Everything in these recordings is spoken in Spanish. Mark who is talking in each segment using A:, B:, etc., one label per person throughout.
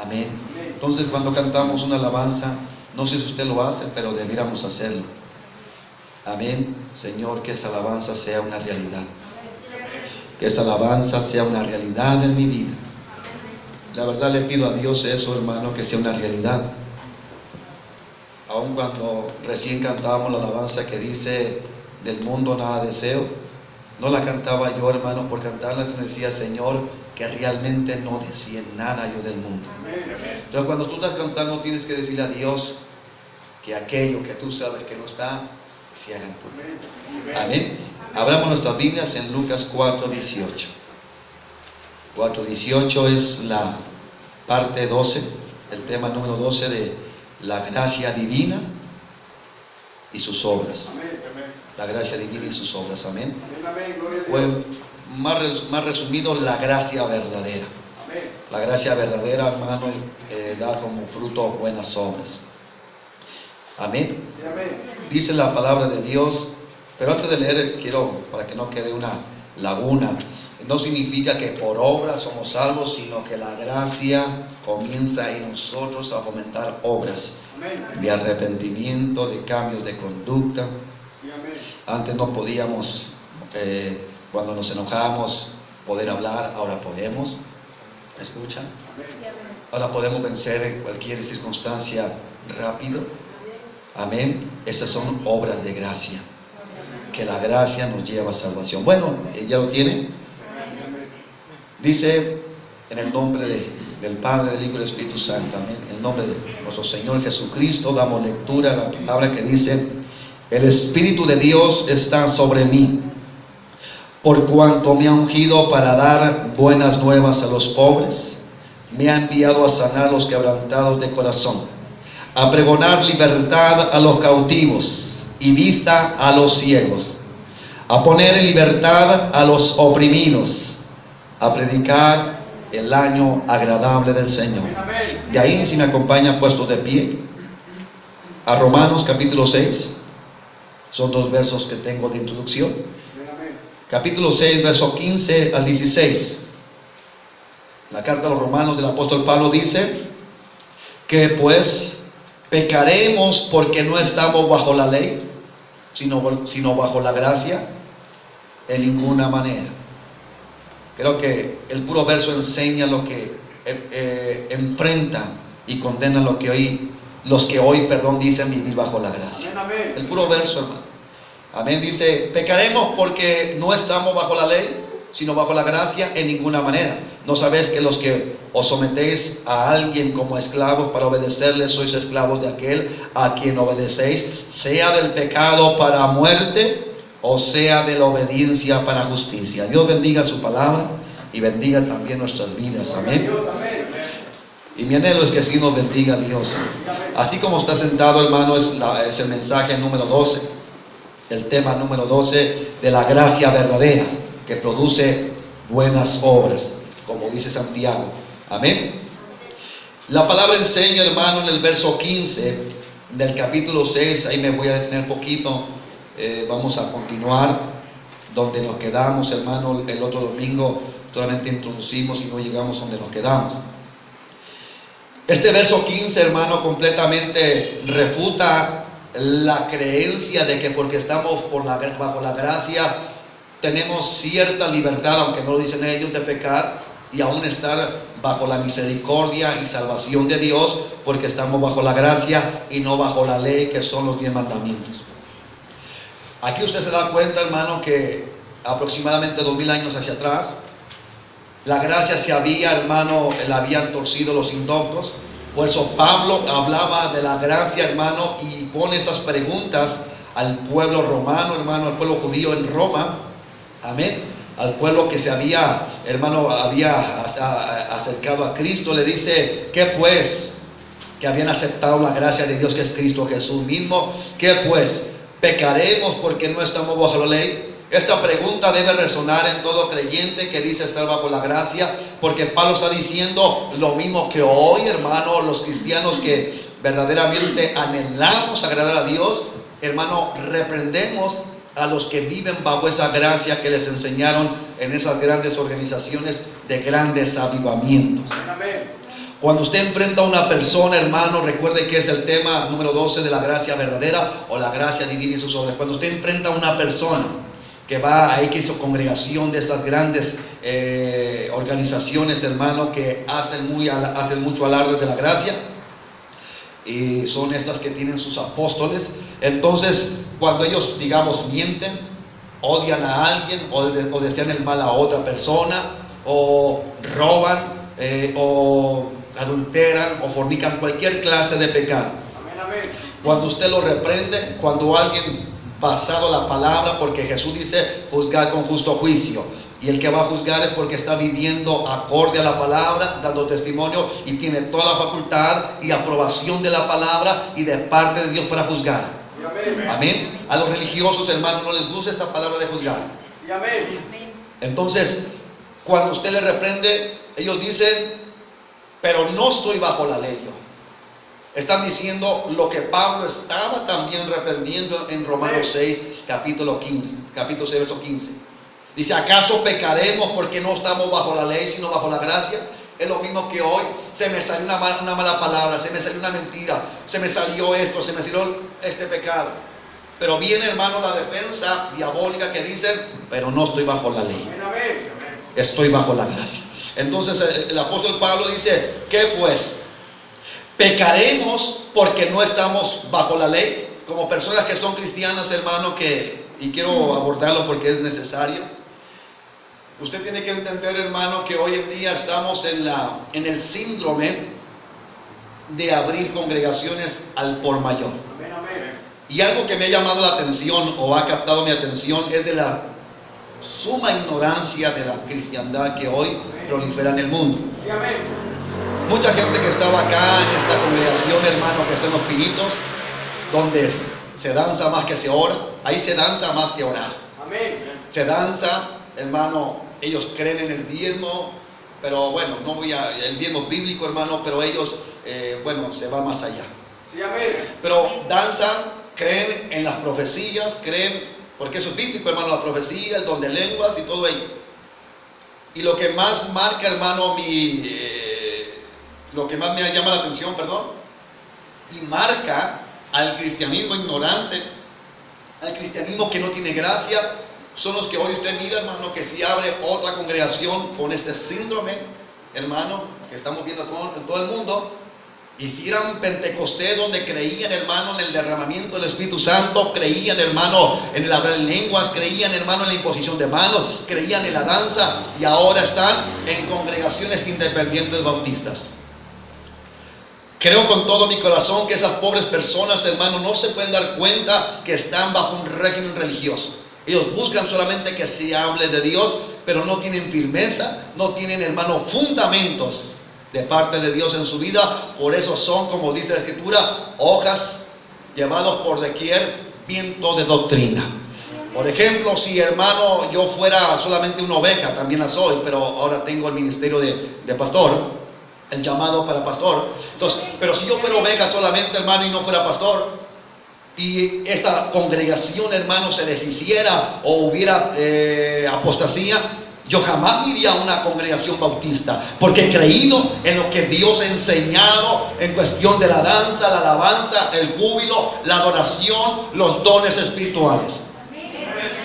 A: Amén. Entonces, cuando cantamos una alabanza, no sé si usted lo hace, pero debiéramos hacerlo. Amén. Señor, que esta alabanza sea una realidad. Que esta alabanza sea una realidad en mi vida. La verdad le pido a Dios eso, hermano, que sea una realidad. Aun cuando recién cantábamos la alabanza que dice, del mundo nada deseo, no la cantaba yo, hermano, por cantarla, yo decía, Señor, que realmente no decía nada yo del mundo. Entonces, cuando tú estás cantando, tienes que decirle a Dios que aquello que tú sabes que no está, se hagan por mí. Amén. Abramos nuestras Biblias en Lucas 4:18. 4:18 es la parte 12, el tema número 12 de la gracia divina y sus obras. La gracia divina y sus obras. Amén. Bueno, más resumido, la gracia verdadera. La gracia verdadera, hermano, da como fruto buenas obras. Amén. Dice la palabra de Dios, pero antes de leer, quiero, para que no quede una laguna, no significa que por obras somos salvos, sino que la gracia comienza en nosotros a fomentar obras de arrepentimiento, de cambios de conducta. Antes no podíamos, cuando nos enojábamos, poder hablar, ahora podemos. ¿Me escuchan? Ahora podemos vencer en cualquier circunstancia rápido. Amén. Esas son obras de gracia. Que la gracia nos lleva a salvación. Bueno, ¿ya lo tiene? Dice en el nombre del Padre, del Hijo y del Espíritu Santo. Amén. En el nombre de nuestro Señor Jesucristo damos lectura a la palabra que dice: el Espíritu de Dios está sobre mí, por cuanto me ha ungido para dar buenas nuevas a los pobres, me ha enviado a sanar a los quebrantados de corazón, a pregonar libertad a los cautivos y vista a los ciegos, a poner en libertad a los oprimidos, a predicar el año agradable del Señor. De ahí, si me acompaña, puestos de pie, a Romanos capítulo 6. Son 2 versos que tengo de introducción. Capítulo 6, verso 15 al 16. La carta a los Romanos del apóstol Pablo dice que pues pecaremos porque no estamos bajo la ley, sino bajo la gracia, en ninguna manera. Creo que el puro verso enseña lo que enfrentan y condenan los que hoy dicen vivir bajo la gracia. El puro verso, hermano. Amén. Dice, pecaremos porque no estamos bajo la ley, sino bajo la gracia, en ninguna manera. ¿No sabéis que los que os sometéis a alguien como esclavos para obedecerle, sois esclavos de aquel a quien obedecéis, sea del pecado para muerte, o sea de la obediencia para justicia? Dios bendiga su palabra y bendiga también nuestras vidas. Amén. Y mi anhelo es que así nos bendiga Dios. Así como está sentado, hermano, es el mensaje número 12, el tema número 12 de la gracia verdadera que produce buenas obras, como dice Santiago. Amén. La palabra enseña, hermano, en el verso 15 del capítulo 6, ahí me voy a detener poquito. Vamos a continuar donde nos quedamos, hermano. El otro domingo solamente introducimos y no llegamos donde nos quedamos. Este verso 15, hermano, completamente refuta la creencia de que porque estamos bajo la gracia tenemos cierta libertad, aunque no lo dicen ellos, de pecar y aún estar bajo la misericordia y salvación de Dios, porque estamos bajo la gracia y no bajo la ley, que son los 10 mandamientos. Aquí usted se da cuenta, hermano, que aproximadamente 2000 años hacia atrás, la gracia la habían torcido los indoctos. Por eso Pablo hablaba de la gracia, hermano, y pone estas preguntas al pueblo romano, hermano, al pueblo judío en Roma. Amén. Al pueblo que se había acercado a Cristo, le dice, ¿qué pues? Que habían aceptado la gracia de Dios, que es Cristo Jesús mismo. ¿Qué pues? ¿Pecaremos porque no estamos bajo la ley? Esta pregunta debe resonar en todo creyente que dice estar bajo la gracia, porque Pablo está diciendo lo mismo que hoy, hermano, los cristianos que verdaderamente anhelamos agradar a Dios, hermano, reprendemos a los que viven bajo esa gracia que les enseñaron en esas grandes organizaciones de grandes avivamientos. Cuando usted enfrenta a una persona, hermano, recuerde que es el tema número 12 de la gracia verdadera o la gracia divina y sus obras. Cuando usted enfrenta a una persona que va a X congregación de estas grandes organizaciones, hermano, que hacen mucho alarde de la gracia, y son estas que tienen sus apóstoles. Entonces, cuando ellos, digamos, mienten, odian a alguien o desean el mal a otra persona, o roban, o adulteran o fornican, cualquier clase de pecado, cuando usted lo reprende, cuando alguien basado en la palabra, porque Jesús dice juzgar con justo juicio, y el que va a juzgar es porque está viviendo acorde a la palabra, dando testimonio y tiene toda la facultad y aprobación de la palabra y de parte de Dios para juzgar. Amén. A los religiosos, hermanos, no les gusta esta palabra de juzgar. Entonces, cuando usted le reprende, ellos dicen, pero no estoy bajo la ley yo. Están diciendo lo que Pablo estaba también reprendiendo en Romanos 6, capítulo 6, verso 15. Dice, ¿acaso pecaremos porque no estamos bajo la ley, sino bajo la gracia? Es lo mismo que hoy. Se me salió una mala palabra, se me salió una mentira, se me salió esto, se me salió este pecado. Pero viene, hermano, la defensa diabólica que dicen, pero no estoy bajo la ley, estoy bajo la gracia. Entonces el apóstol Pablo dice, ¿qué pues? ¿Pecaremos porque no estamos bajo la ley? Como personas que son cristianas, hermano, y quiero abordarlo porque es necesario. Usted tiene que entender, hermano, que hoy en día estamos en el síndrome de abrir congregaciones al por mayor. Y algo que me ha llamado la atención o ha captado mi atención es de la suma ignorancia de la cristiandad que hoy prolifera en el mundo. Mucha gente que estaba acá en esta congregación, hermano, que está en Los Pinitos, donde se danza más que se ora, ahí se danza más que orar. Se danza, hermano, ellos creen en el diezmo, pero bueno, el diezmo bíblico, hermano, pero ellos, se van más allá. Pero danzan, creen en las profecías, porque eso es bíblico, hermano, la profecía, el don de lenguas y todo ello. Y lo que más marca, hermano, lo que más me llama la atención, y marca al cristianismo ignorante, al cristianismo que no tiene gracia, son los que hoy usted mira, hermano, que si abre otra congregación con este síndrome, hermano, que estamos viendo en todo el mundo. Hicieran Pentecostés donde creían, hermano, en el derramamiento del Espíritu Santo, creían, hermano, en el hablar en lenguas, creían, hermano, en la imposición de manos, creían en la danza, y ahora están en congregaciones independientes bautistas. Creo con todo mi corazón que esas pobres personas, hermano, no se pueden dar cuenta que están bajo un régimen religioso. Ellos buscan solamente que se hable de Dios, pero no tienen firmeza, no tienen, hermano, fundamentos de parte de Dios en su vida. Por eso son, como dice la Escritura, hojas llevados por doquier viento de doctrina. Por ejemplo, si, hermano, yo fuera solamente una oveja, también la soy, pero ahora tengo el ministerio de pastor, el llamado para pastor. Entonces, pero si yo fuera oveja solamente, hermano, y no fuera pastor, y esta congregación, hermano, se deshiciera o hubiera apostasía, yo jamás iría a una congregación bautista, porque he creído en lo que Dios ha enseñado en cuestión de la danza, la alabanza, el júbilo, la adoración, los dones espirituales.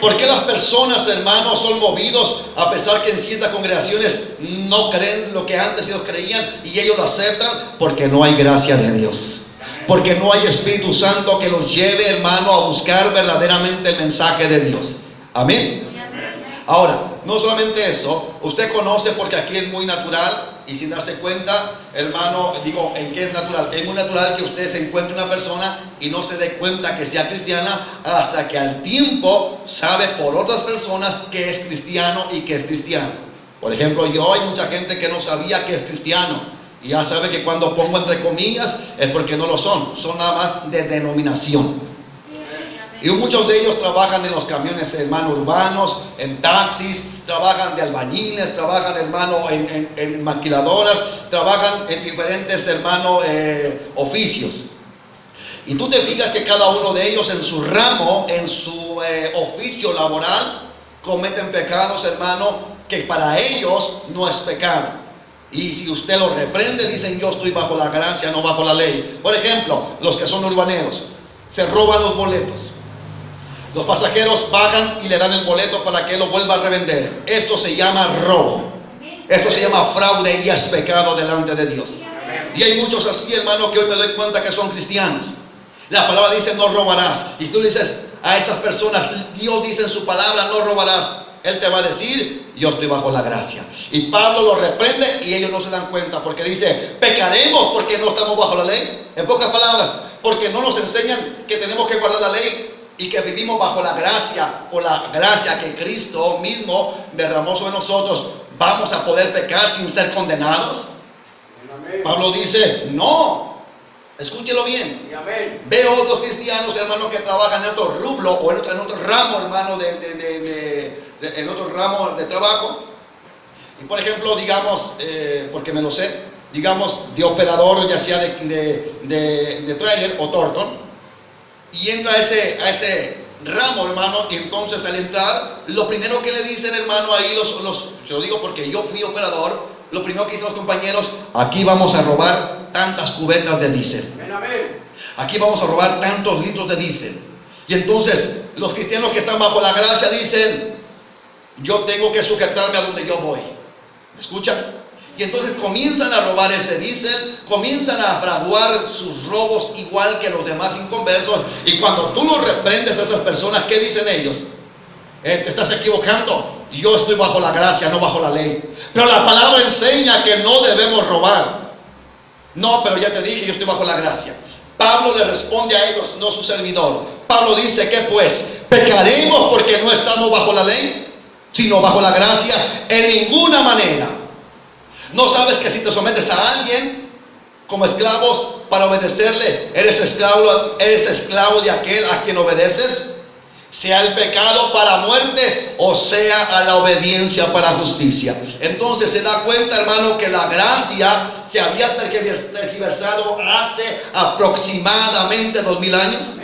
A: ¿Por qué las personas, hermanos, son movidos a pesar que en ciertas congregaciones no creen lo que antes ellos creían y ellos lo aceptan? Porque no hay gracia de Dios, porque no hay Espíritu Santo que los lleve, hermano, a buscar verdaderamente el mensaje de Dios. Amén. Ahora, no solamente eso, usted conoce, porque aquí es muy natural, y sin darse cuenta, hermano, digo, ¿en qué es natural? Es muy natural que usted se encuentre una persona y no se dé cuenta que sea cristiana hasta que al tiempo sabe por otras personas que es cristiano y que es cristiano. Por ejemplo, hay mucha gente que no sabía que es cristiano, y ya sabe que cuando pongo entre comillas es porque no lo son nada más de denominación. Y muchos de ellos trabajan en los camiones, hermano, urbanos, en taxis, trabajan de albañiles, trabajan, hermano, en maquiladoras, trabajan en diferentes, hermano, oficios. Y tú te fijas que cada uno de ellos en su ramo, en su oficio laboral, cometen pecados, hermano, que para ellos no es pecado. Y si usted lo reprende, dicen yo estoy bajo la gracia, no bajo la ley. Por ejemplo, los que son urbaneros, se roban los boletos. Los pasajeros bajan y le dan el boleto para que él lo vuelva a revender. Esto se llama robo. Esto se llama fraude y es pecado delante de Dios. Y hay muchos así, hermano, que hoy me doy cuenta que son cristianos. La palabra dice no robarás. Y tú le dices a esas personas, Dios dice en su palabra no robarás. Él te va a decir, yo estoy bajo la gracia. Y Pablo lo reprende y ellos no se dan cuenta porque dice, pecaremos porque no estamos bajo la ley. En pocas palabras, porque no nos enseñan que tenemos que guardar la ley y que vivimos bajo la gracia, por la gracia que Cristo mismo derramó sobre nosotros. ¿Vamos a poder pecar sin ser condenados? Pablo dice, no. Escúchelo bien. Veo otros cristianos, hermanos, que trabajan en otro rublo o en otro ramo, hermano, en otro ramo de trabajo. Y por ejemplo, digamos, porque me lo sé, digamos, de operador, ya sea de trailer o Torton, y entra a ese ramo, hermano, y entonces al entrar, lo primero que le dicen, hermano, ahí yo lo digo porque yo fui operador, lo primero que dicen los compañeros, aquí vamos a robar tantas cubetas de diésel. Aquí vamos a robar tantos litros de diésel. Y entonces los cristianos que están bajo la gracia dicen, yo tengo que sujetarme a donde yo voy. ¿Escuchan? Y entonces comienzan a robar ese diésel, comienzan a fraguar sus robos igual que los demás inconversos. Y cuando tú los reprendes a esas personas, ¿qué dicen ellos? Te estás equivocando. Yo estoy bajo la gracia, no bajo la ley. Pero la palabra enseña que no debemos robar. No, pero ya te dije, yo estoy bajo la gracia. Pablo le responde a ellos, no su servidor. Pablo dice que pues, ¿pecaremos porque no estamos bajo la ley, sino bajo la gracia? En ninguna manera. ¿No sabes que si te sometes a alguien como esclavos para obedecerle, eres esclavo de aquel a quien obedeces? Sea el pecado para muerte o sea a la obediencia para justicia. Entonces se da cuenta, hermano, que la gracia se había tergiversado hace aproximadamente 2000 años.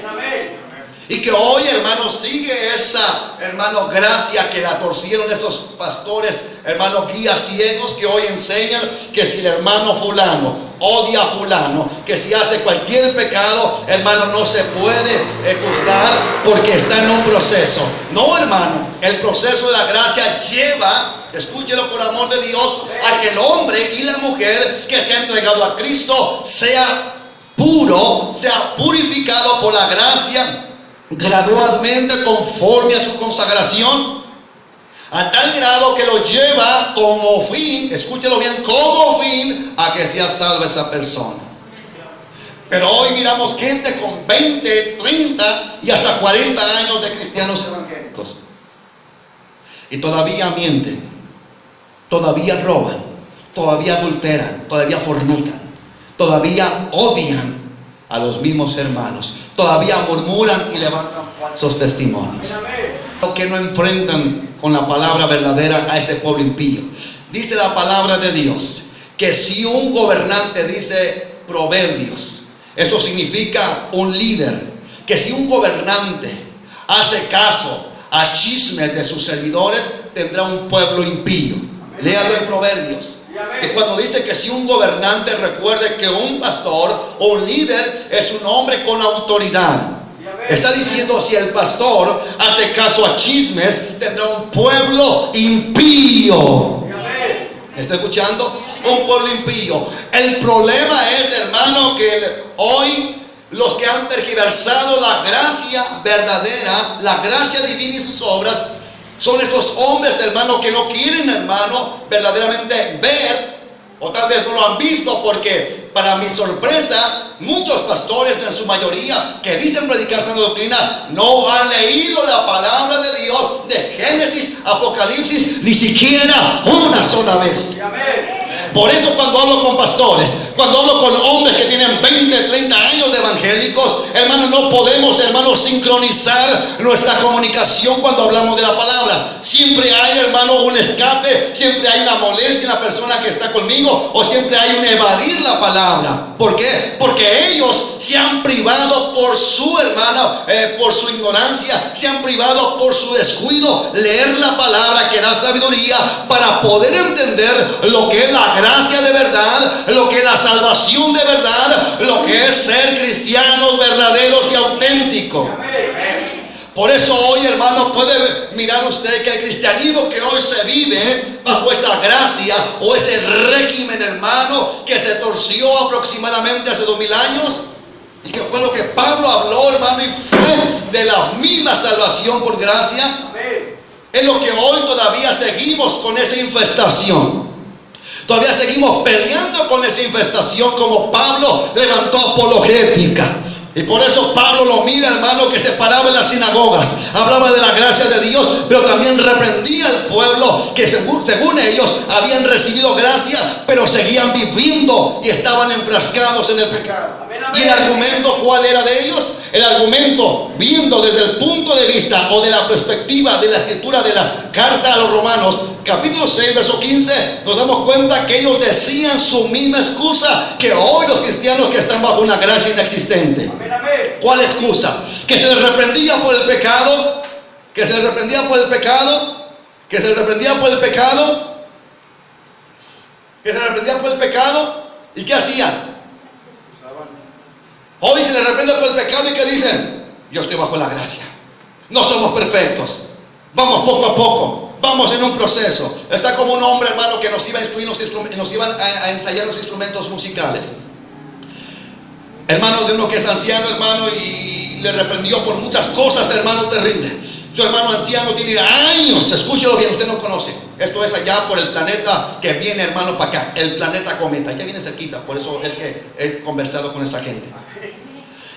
A: Y que hoy, hermano, sigue esa, hermano, gracia que la torcieron estos pastores, hermano, guías ciegos que hoy enseñan que si el hermano fulano odia a fulano, que si hace cualquier pecado, hermano, no se puede juzgar porque está en un proceso. No, hermano, el proceso de la gracia lleva, escúchelo por amor de Dios, a que el hombre y la mujer que se ha entregado a Cristo sea puro, sea purificado por la gracia, gradualmente conforme a su consagración, a tal grado que lo lleva como fin, escúchelo bien, como fin a que sea salva esa persona. Pero hoy miramos gente con 20, 30 y hasta 40 años de cristianos evangélicos y todavía mienten, todavía roban, todavía adulteran, todavía fornican, todavía odian a los mismos hermanos, todavía murmuran y levantan falsos testimonios, que no enfrentan con la palabra verdadera a ese pueblo impío. Dice la palabra de Dios que si un gobernante, dice Proverbios, esto significa un líder, que si un gobernante hace caso a chismes de sus servidores, tendrá un pueblo impío. Léalo en Proverbios. Y cuando dice que si un gobernante, recuerde que un pastor o un líder es un hombre con autoridad. Está diciendo, si el pastor hace caso a chismes, tendrá un pueblo impío. ¿Me está escuchando? Un pueblo impío. El problema es, hermano, que hoy los que han tergiversado la gracia verdadera, la gracia divina y sus obras, son estos hombres, hermano, que no quieren, hermano, verdaderamente ver, o tal vez no lo han visto, porque para mi sorpresa, muchos pastores en su mayoría que dicen predicar sana doctrina no han leído la palabra de Dios de Génesis, Apocalipsis, ni siquiera una sola vez. Por eso cuando hablo con pastores, cuando hablo con hombres que tienen 20, 30 años de evangélicos, hermanos, no podemos, hermanos, sincronizar nuestra comunicación cuando hablamos de la palabra. Siempre hay, hermano, un escape, siempre hay una molestia en la persona que está conmigo, o siempre hay un evadir la palabra. ¿Por qué? Porque ellos se han privado por su, hermano, por su ignorancia, se han privado por su descuido, leer la palabra que da sabiduría para poder entender lo que es la gracia de salvación de verdad, lo que es ser cristianos verdaderos y auténticos. Por eso hoy, hermano, puede mirar usted que el cristianismo que hoy se vive bajo esa gracia o ese régimen, hermano, que se torció aproximadamente hace 2000 años, y que fue lo que Pablo habló, hermano, y fue de la misma salvación por gracia. Es lo que hoy todavía seguimos con esa infestación. Todavía seguimos peleando con esa infestación, como Pablo levantó apologética. Y por eso Pablo lo mira, hermano, que se paraba en las sinagogas, hablaba de la gracia de Dios, pero también reprendía al pueblo que según ellos habían recibido gracia, pero seguían viviendo y estaban enfrascados en el pecado. ¿Y el argumento cuál era de ellos? El argumento, viendo desde el punto de vista o de la perspectiva de la escritura de la carta a los Romanos, capítulo 6, verso 15, nos damos cuenta que ellos decían su misma excusa que hoy los cristianos que están bajo una gracia inexistente. ¿Cuál excusa? Que se les reprendía por el pecado, que se les reprendía por el pecado, que se les reprendía por el pecado, que se les reprendía por el pecado. ¿Y qué hacían? Hoy se les reprende por el pecado y ¿qué dicen? Yo estoy bajo la gracia. No somos perfectos. Vamos poco a poco. Vamos en un proceso. Está como un hombre, hermano, que nos iba a instruir, nos iban a ensayar los instrumentos musicales. Hermano de uno que es anciano, hermano, y le reprendió por muchas cosas, hermano, terrible. Su hermano anciano tiene años, escúchelo bien, usted no conoce. Esto es allá por el planeta que viene, hermano, para acá. El planeta cometa, ya viene cerquita. Por eso es que he conversado con esa gente.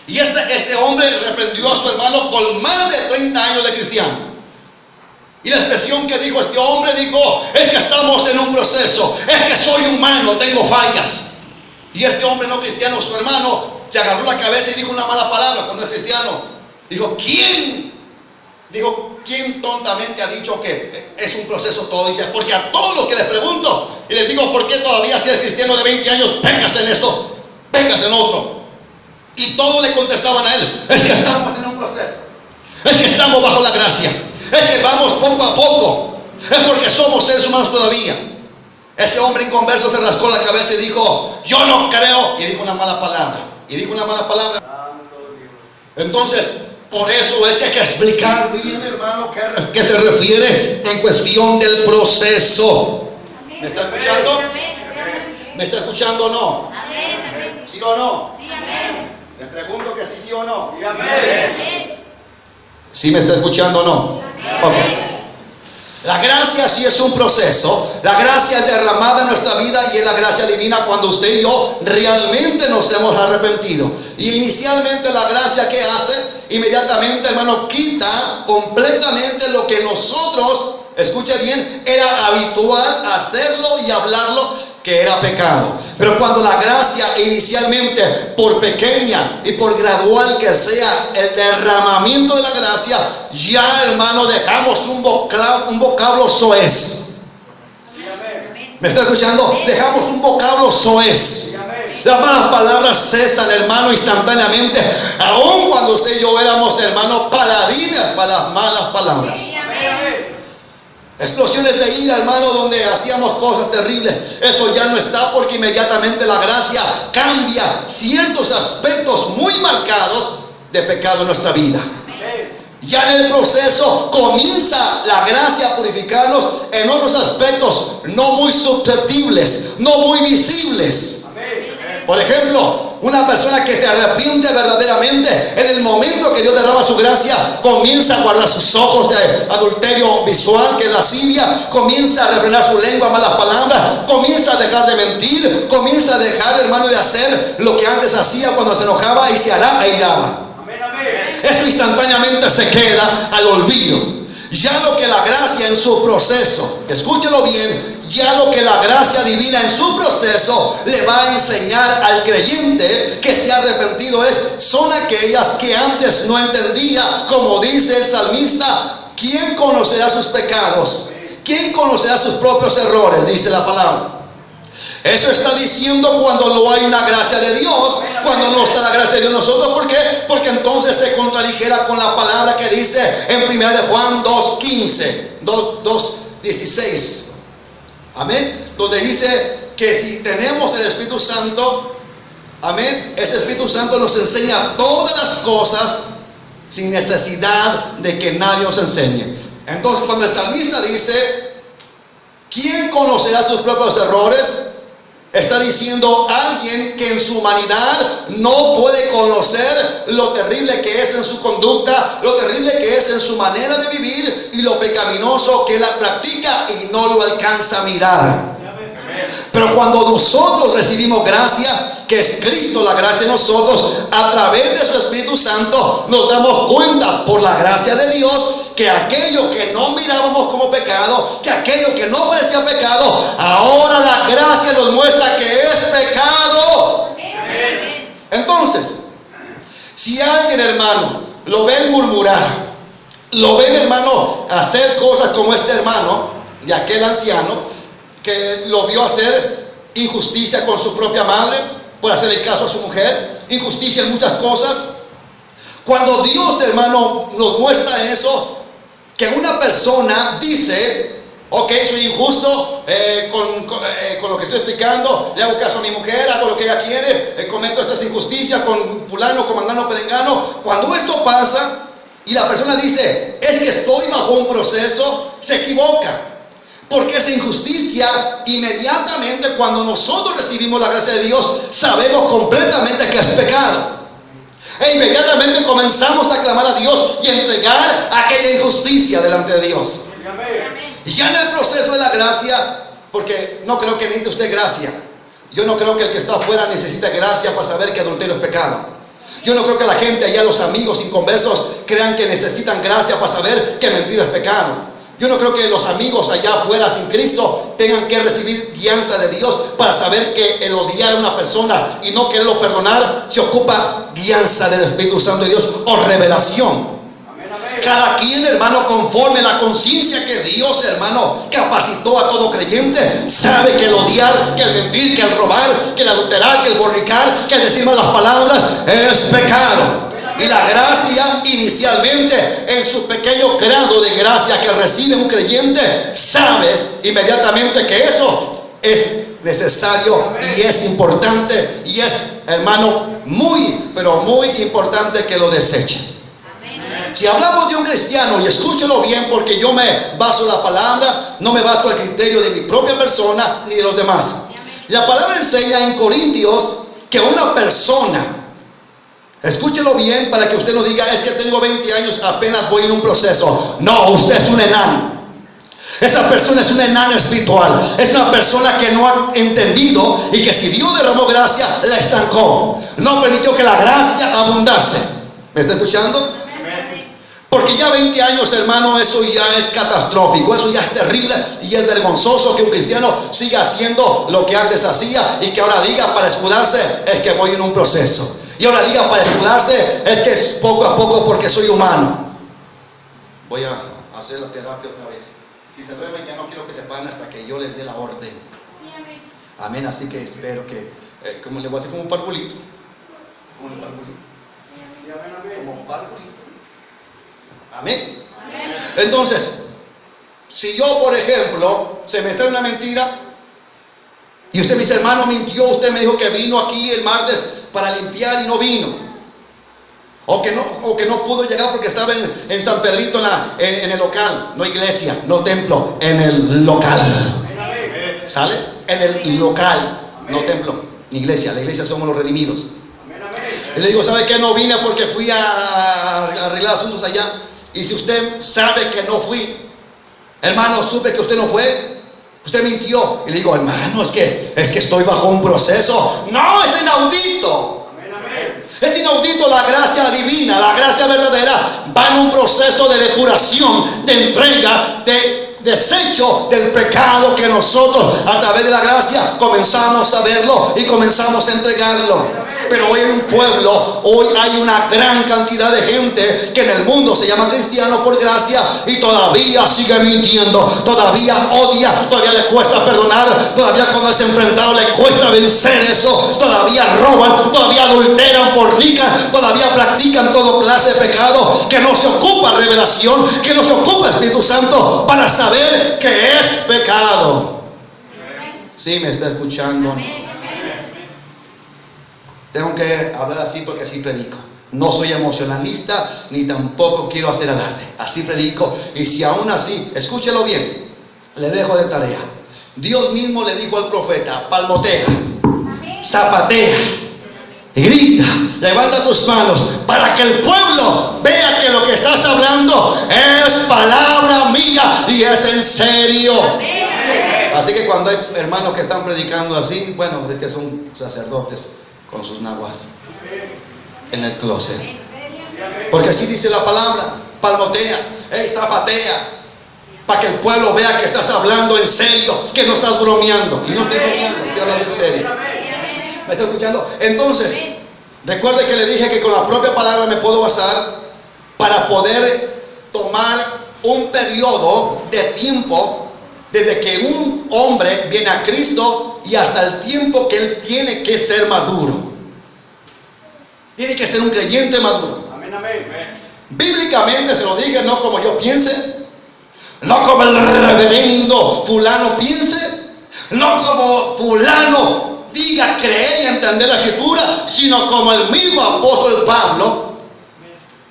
A: Y este hombre reprendió a su hermano con más de 30 años de cristiano. Y la expresión que dijo este hombre, dijo, es que estamos en un proceso, es que soy humano, tengo fallas. Y este hombre no cristiano, su hermano, se agarró la cabeza y dijo una mala palabra cuando es cristiano. Dijo, ¿quién tontamente ha dicho que es un proceso todo? Dice, porque a todos los que les pregunto y les digo, ¿por qué todavía si eres cristiano de 20 años, vengas en esto, vengas en otro? Y todos le contestaban a él, es que estamos en un proceso, es que estamos bajo la gracia, es que vamos poco a poco, es porque somos seres humanos todavía. Ese hombre inconverso se rascó la cabeza y dijo, yo no creo, y dijo una mala palabra. Entonces, por eso es que hay que explicar bien, hermano, que se refiere en cuestión del proceso. ¿Me está escuchando? ¿Me está escuchando o no? ¿Sí o no? Le pregunto que sí o no. ¿Sí me está escuchando o no? Ok. La gracia sí es un proceso. La gracia es derramada en nuestra vida y es la gracia divina cuando usted y yo realmente nos hemos arrepentido. Y inicialmente la gracia que hace, inmediatamente, hermano, quita completamente lo que nosotros, escuche bien, era habitual hacerlo y hablarlo, que era pecado. Pero cuando la gracia inicialmente, por pequeña y por gradual que sea el derramamiento de la gracia, ya, hermano, dejamos un vocablo soez. ¿Me está escuchando? Dejamos un vocablo soez. Las malas palabras cesan, hermano, instantáneamente, aun cuando usted y yo éramos, hermano, paladines para las malas palabras. Explosiones de ira, hermano, donde hacíamos cosas terribles, eso ya no está, porque inmediatamente la gracia cambia ciertos aspectos muy marcados de pecado en nuestra vida. Ya en el proceso comienza la gracia a purificarnos en otros aspectos no muy susceptibles, no muy visibles. Por ejemplo, una persona que se arrepiente verdaderamente, en el momento que Dios derrama su gracia, comienza a guardar sus ojos de adulterio visual, que es lascivia, comienza a refrenar su lengua, malas palabras, comienza a dejar de mentir, comienza a dejar, hermano, de hacer lo que antes hacía cuando se enojaba y se airaba. Eso instantáneamente se queda al olvido. Ya lo que la gracia en su proceso, escúchelo bien, ya lo que la gracia divina en su proceso le va a enseñar al creyente que se ha arrepentido son aquellas que antes no entendía, como dice el salmista, ¿quién conocerá sus pecados? ¿Quién conocerá sus propios errores? Dice la palabra. Eso está diciendo cuando no hay una gracia de Dios, cuando no está la gracia de Dios en nosotros. ¿Por qué? Porque entonces se contradijera con la palabra que dice en 1 de Juan 2:15, 2:16. Amén. Donde dice que si tenemos el Espíritu Santo, amén, ese Espíritu Santo nos enseña todas las cosas sin necesidad de que nadie nos enseñe. Entonces, cuando el salmista dice, ¿quién conocerá sus propios errores? Está diciendo alguien que en su humanidad no puede conocer lo terrible que es en su conducta, lo terrible que es en su manera de vivir y lo pecaminoso que la practica y no lo alcanza a mirar. Pero cuando nosotros recibimos gracia, que es Cristo la gracia de nosotros, a través de su Espíritu Santo nos damos cuenta por la gracia de Dios que aquello que no mirábamos como pecado, que aquello que no parecía pecado, ahora la gracia nos muestra que es pecado. Entonces, si alguien, hermano, lo ven murmurar, lo ven, hermano, hacer cosas como este hermano de aquel anciano que lo vio hacer injusticia con su propia madre por hacerle caso a su mujer, injusticia en muchas cosas. Cuando Dios, hermano, nos muestra eso, que una persona dice, ok, soy injusto con lo que estoy explicando, le hago caso a mi mujer, hago lo que ella quiere, cometo estas injusticias con fulano, con mangano, perengano. Cuando esto pasa y la persona dice, es que estoy bajo un proceso, se equivoca. Porque esa injusticia, inmediatamente cuando nosotros recibimos la gracia de Dios, sabemos completamente que es pecado. E inmediatamente comenzamos a clamar a Dios y a entregar aquella injusticia delante de Dios. Y ya en el proceso de la gracia, porque no creo que necesite usted gracia. Yo no creo que el que está afuera necesite gracia para saber que adulterio es pecado. Yo no creo que la gente allá, los amigos inconversos, crean que necesitan gracia para saber que mentira es pecado. Yo no creo que los amigos allá afuera sin Cristo tengan que recibir guianza de Dios para saber que el odiar a una persona y no quererlo perdonar se ocupa guianza del Espíritu Santo de Dios o revelación. Cada quien, hermano, conforme la conciencia que Dios, hermano, capacitó a todo creyente, sabe que el odiar, que el mentir, que el robar, que el adulterar, que el fornicar, que el decir malas palabras es pecado. Y la gracia, inicialmente, en su pequeño grado de gracia que recibe un creyente, sabe inmediatamente que eso es necesario y es importante y es, hermano, muy, pero muy importante que lo deseche. Si hablamos de un cristiano, y escúchelo bien, porque yo me baso en la palabra, no me baso al criterio de mi propia persona ni de los demás. La palabra enseña en Corintios que una persona, escúchelo bien para que usted no diga, es que tengo 20 años, apenas voy en un proceso. No, usted es un enano. Esa persona es un enano espiritual. Es una persona que no ha entendido y que si Dios derramó gracia, la estancó. No permitió que la gracia abundase. ¿Me está escuchando? Porque ya 20 años, hermano, eso ya es catastrófico, eso ya es terrible y es vergonzoso que un cristiano siga haciendo lo que antes hacía y que ahora diga para escudarse es que voy en un proceso. Y ahora diga para escudarse es que es poco a poco porque soy humano. Voy a hacer la terapia otra vez. Si se duermen ya no quiero que se paren hasta que yo les dé la orden. Amén, así que espero que, como le voy a hacer como un parvulito. Como un parvulito. Como un parvulito. Amén. Entonces, si yo, por ejemplo, se me sale una mentira y usted me dice, hermano, mintió, usted me dijo que vino aquí el martes para limpiar y no vino, o que no pudo llegar porque estaba en San Pedrito en el local, no iglesia, no templo, en el local. ¿Sale? En el local, no templo, ni iglesia. La iglesia somos los redimidos. Y le digo, ¿sabe qué? No vine porque fui a arreglar asuntos allá. Y si usted sabe que no fui, hermano, supe que usted no fue, usted mintió. Y le digo, hermano, es que estoy bajo un proceso. No, es inaudito. Es inaudito. La gracia divina, la gracia verdadera va en un proceso de depuración, de entrega, de desecho del pecado que nosotros a través de la gracia comenzamos a verlo y comenzamos a entregarlo. Pero hoy en un pueblo, hoy hay una gran cantidad de gente que en el mundo se llama cristiano por gracia y todavía sigue mintiendo, todavía odia, todavía le cuesta perdonar, todavía cuando es enfrentado le cuesta vencer eso, todavía roban, todavía adulteran, fornican, todavía practican toda clase de pecado, que no se ocupa revelación, que no se ocupa Espíritu Santo para saber que es pecado. Sí, me está escuchando. Tengo que hablar así porque así predico. No soy emocionalista ni tampoco quiero hacer alarde. Así predico. Y si aún así, escúchelo bien, le dejo de tarea. Dios mismo le dijo al profeta: palmotea, zapatea, grita, levanta tus manos para que el pueblo vea que lo que estás hablando es palabra mía y es en serio. Así que cuando hay hermanos que están predicando así, bueno, es que son sacerdotes con sus naguas en el closet. Porque así dice la palabra: palmotea, zapatea, para que el pueblo vea que estás hablando en serio, que no estás bromeando. Y no estoy bromeando, estoy hablando en serio. ¿Me está escuchando? Entonces, recuerde que le dije que con la propia palabra me puedo basar para poder tomar un periodo de tiempo desde que un hombre viene a Cristo y hasta el tiempo que él tiene que ser maduro. Tiene que ser un creyente maduro. Amén, amén. Bíblicamente se lo dije, no como yo piense, no como el reverendo fulano piense, no como fulano diga creer y entender la escritura, sino como el mismo apóstol Pablo,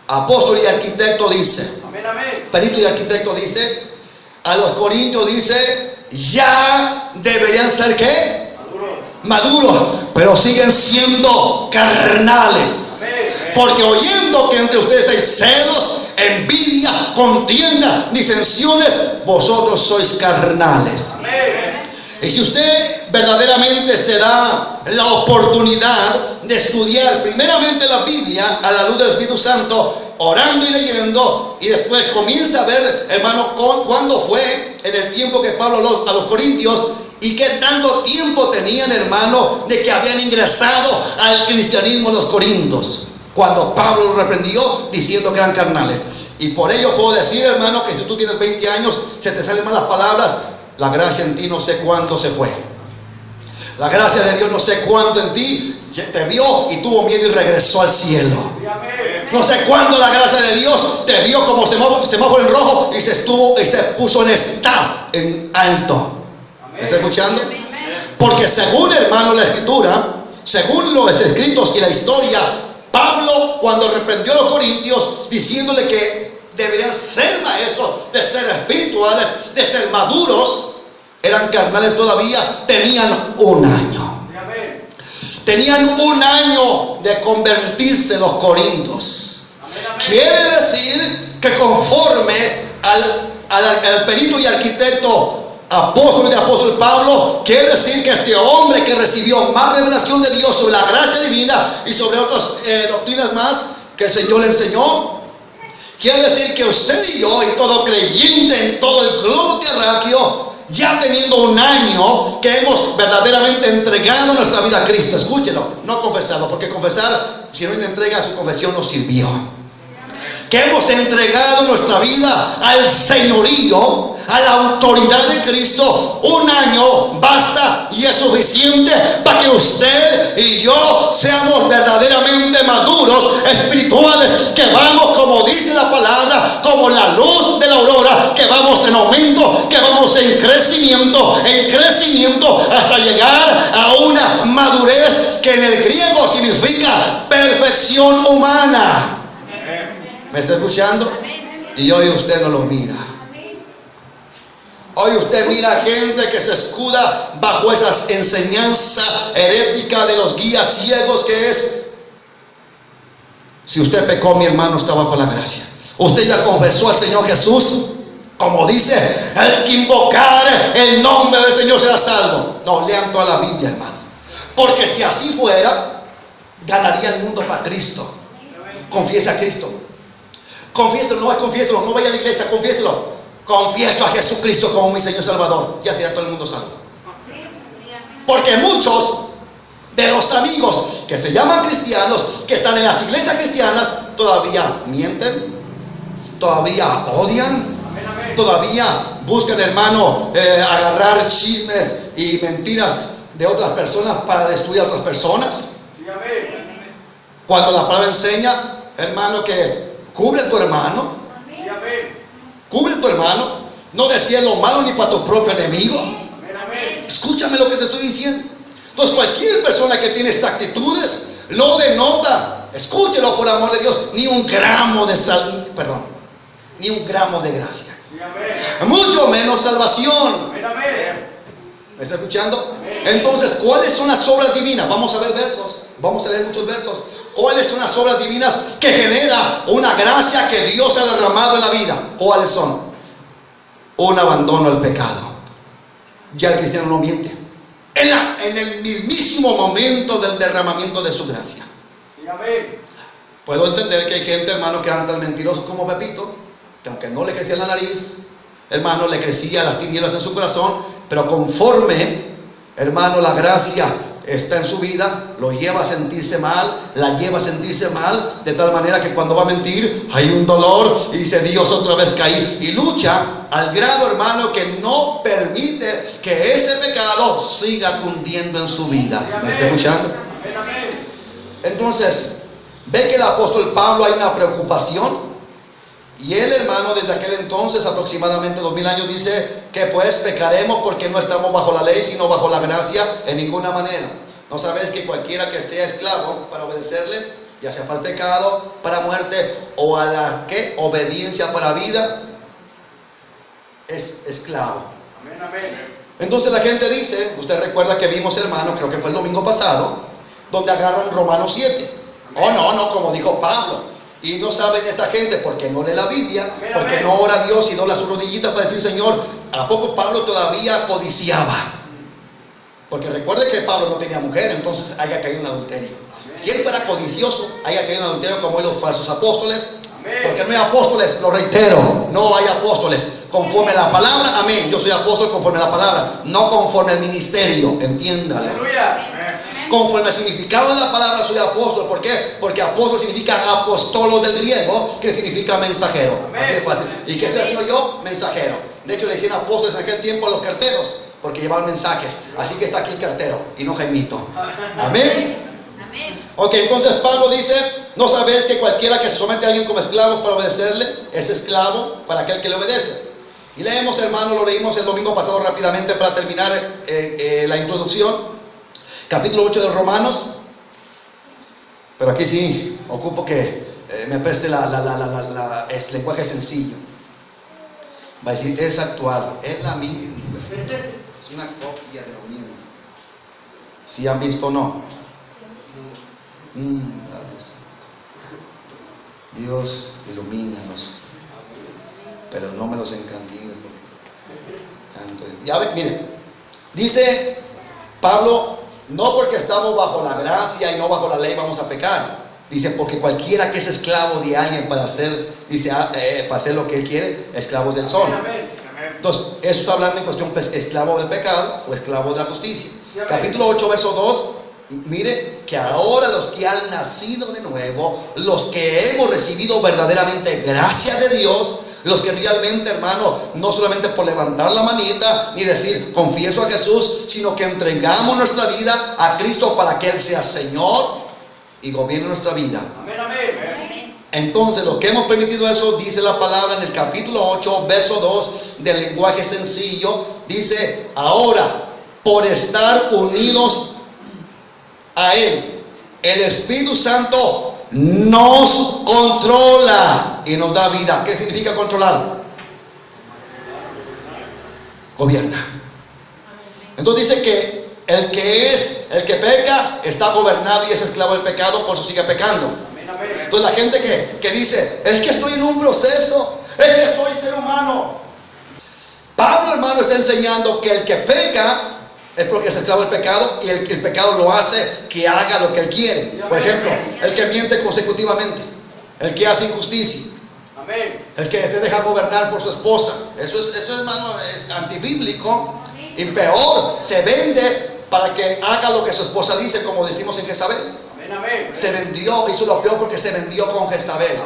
A: apóstol y arquitecto, dice. Amén, amén. Perito y arquitecto dice a los corintios, dice: ya deberían ser ¿qué? Maduros, pero siguen siendo carnales. Porque oyendo que entre ustedes hay celos, envidia, contienda, disensiones, vosotros sois carnales. Y si usted verdaderamente se da la oportunidad de estudiar primeramente la Biblia a la luz del Espíritu Santo, orando y leyendo, y después comienza a ver, hermano, cuándo fue en el tiempo que Pablo a los corintios, y qué tanto tiempo tenían, hermano, de que habían ingresado al cristianismo los corintios, cuando Pablo los reprendió diciendo que eran carnales. Y por ello puedo decir, hermano, que si tú tienes 20 años, se te salen mal las palabras: la gracia en ti no sé cuánto se fue. La gracia de Dios no sé cuánto en ti te vio y tuvo miedo y regresó al cielo. No sé cuándo la gracia de Dios te vio como semáforo en rojo y se puso en stop, en alto. ¿Me está escuchando? Porque según, hermano, la escritura, según los escritos y la historia, Pablo, cuando reprendió a los corintios diciéndole que deberían ser maestros, de ser espirituales, de ser maduros, eran carnales todavía, tenían un año. Tenían un año de convertirse los corintios. Quiere decir que conforme al perito y arquitecto apóstol de apóstol Pablo, quiere decir que este hombre que recibió más revelación de Dios sobre la gracia divina y sobre otras doctrinas más que el Señor le enseñó, quiere decir que usted y yo y todo creyente en todo el globo terráqueo, ya teniendo un año que hemos verdaderamente entregado nuestra vida a Cristo, escúchelo, no confesado, porque confesar, si no le entrega, su confesión no sirvió. Que hemos entregado nuestra vida al señorío, a la autoridad de Cristo. Un año basta y es suficiente para que usted y yo seamos verdaderamente maduros, espirituales, que vamos, como dice la palabra, como la luz de la aurora, que vamos en aumento, que vamos en crecimiento, hasta llegar a una madurez que en el griego significa perfección humana. ¿Me está escuchando? Y hoy usted no lo mira. Hoy usted mira gente que se escuda bajo esa enseñanza herética de los guías ciegos que es: si usted pecó, mi hermano, está bajo la gracia. Usted ya confesó al Señor Jesús, como dice: el que invocar el nombre del Señor será salvo. No, lean toda la Biblia, hermanos. Porque si así fuera, ganaría el mundo para Cristo. Confiesa a Cristo. Confiéselo, no vaya a la iglesia, confiéselo. Confieso a Jesucristo como mi Señor Salvador, ya será todo el mundo salvo. Porque muchos de los amigos que se llaman cristianos, que están en las iglesias cristianas, todavía mienten, todavía odian, todavía buscan, hermano, agarrar chismes y mentiras de otras personas para destruir a otras personas. Cuando la palabra enseña, hermano, que cubre a tu hermano. Cubre a tu hermano. No decías lo malo ni para tu propio enemigo. Escúchame lo que te estoy diciendo. Entonces cualquier persona que tiene estas actitudes no denota, escúchelo por amor de Dios, ni un gramo de ni un gramo de gracia, mucho menos salvación. ¿Me está escuchando? Entonces, ¿cuáles son las obras divinas? Vamos a ver versos, vamos a leer muchos versos. ¿Cuáles son las obras divinas que genera una gracia que Dios ha derramado en la vida? ¿Cuáles son? Un abandono al pecado. Ya el cristiano no miente. En el mismísimo momento del derramamiento de su gracia. Puedo entender que hay gente, hermano, que anda tan mentiroso como Pepito, que aunque no le crecía la nariz, hermano, le crecía las tinieblas en su corazón, pero conforme, hermano, la gracia está en su vida, lo lleva a sentirse mal, la lleva a sentirse mal, de tal manera que cuando va a mentir hay un dolor y dice: Dios, otra vez caí, y lucha al grado, hermano, que no permite que ese pecado siga cundiendo en su vida. ¿Me está escuchando? Entonces, ve que el apóstol Pablo hay una preocupación, y él, hermano, desde aquel entonces, aproximadamente 2000 años, dice que pues pecaremos porque no estamos bajo la ley, sino bajo la gracia, en ninguna manera. ¿No sabes que cualquiera que sea esclavo para obedecerle, ya sea para el pecado, para muerte, o a la obediencia para vida, es esclavo? Entonces la gente dice, usted recuerda que vimos, hermano, creo que fue el domingo pasado, donde agarran Romanos 7. No, como dijo Pablo. Y no saben esta gente porque no lee la Biblia, porque no ora a Dios y dobla sus rodillitas para decir: Señor, ¿a poco Pablo todavía codiciaba? Porque recuerde que Pablo no tenía mujer, entonces haya caído en adulterio. Si él fuera codicioso, haya caído en adulterio como hoy los falsos apóstoles. Porque no hay apóstoles, lo reitero, no hay apóstoles conforme a la palabra. Amén. Yo soy apóstol conforme a la palabra, no conforme al ministerio. Entiéndalo.
B: Aleluya.
A: Conforme al significado de la palabra soy apóstol. ¿Por qué? Porque apóstol significa apostolo del griego, que significa mensajero. Así de fácil. ¿Y qué estoy haciendo yo? Mensajero. De hecho le decían apóstoles en aquel tiempo a los carteros, porque llevaban mensajes. Así que está aquí el cartero y no Jaimito. Amén. Ok, entonces Pablo dice: ¿no sabéis que cualquiera que se somete a alguien como esclavo para obedecerle es esclavo para aquel que le obedece? Y leemos, hermano, lo leímos el domingo pasado rápidamente para terminar la introducción. Capítulo 8 de Romanos. Pero aquí sí ocupo que me preste el lenguaje sencillo. Va a decir: es actual, es la misma, es una copia de lo mismo. Si han visto o no. Dios, ilumínanos, pero no me los encandigues, porque ya ve, miren, dice Pablo: no porque estamos bajo la gracia y no bajo la ley vamos a pecar. Dice: porque cualquiera que es esclavo de alguien para hacer, dice, para hacer lo que él quiere, esclavo del sol. Entonces, eso está hablando en cuestión, pues, esclavo del pecado o esclavo de la justicia. Capítulo 8, verso 2. Mire que ahora los que han nacido de nuevo, los que hemos recibido verdaderamente gracia de Dios, los que realmente, hermano, no solamente por levantar la manita ni decir confieso a Jesús, sino que entregamos nuestra vida a Cristo para que Él sea Señor y gobierne nuestra vida.
B: Amén, amén.
A: Entonces, los que hemos permitido eso, dice la palabra en el capítulo 8, verso 2, del lenguaje sencillo, dice: ahora, por estar unidos a Él, el Espíritu Santo nos controla y nos da vida. ¿Qué significa controlar? Gobierna. Entonces dice que el que peca está gobernado y es esclavo del pecado, por eso sigue pecando. Entonces la gente que dice: es que estoy en un proceso, es que soy ser humano. Pablo, hermano, está enseñando que el que peca es porque es esclavo del pecado, y el pecado lo hace que haga lo que él quiere. Por ejemplo, el que miente consecutivamente, el que hace injusticia, el que se deja gobernar por su esposa. Eso hermano, es antibíblico. Y peor, se vende para que haga lo que su esposa dice, como decimos en Jezabel. Se vendió, hizo lo peor porque se vendió con Jezabel.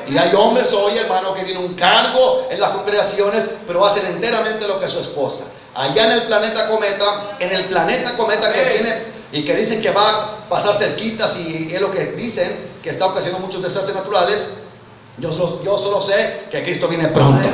A: Y hay hombres hoy, hermano, que tienen un cargo en las congregaciones, pero hacen enteramente lo que su esposa. Allá en el planeta Cometa, que viene y que dicen que va a pasar cerquitas, y es lo que dicen, que está ocasionando muchos desastres naturales. Yo solo sé que Cristo viene pronto.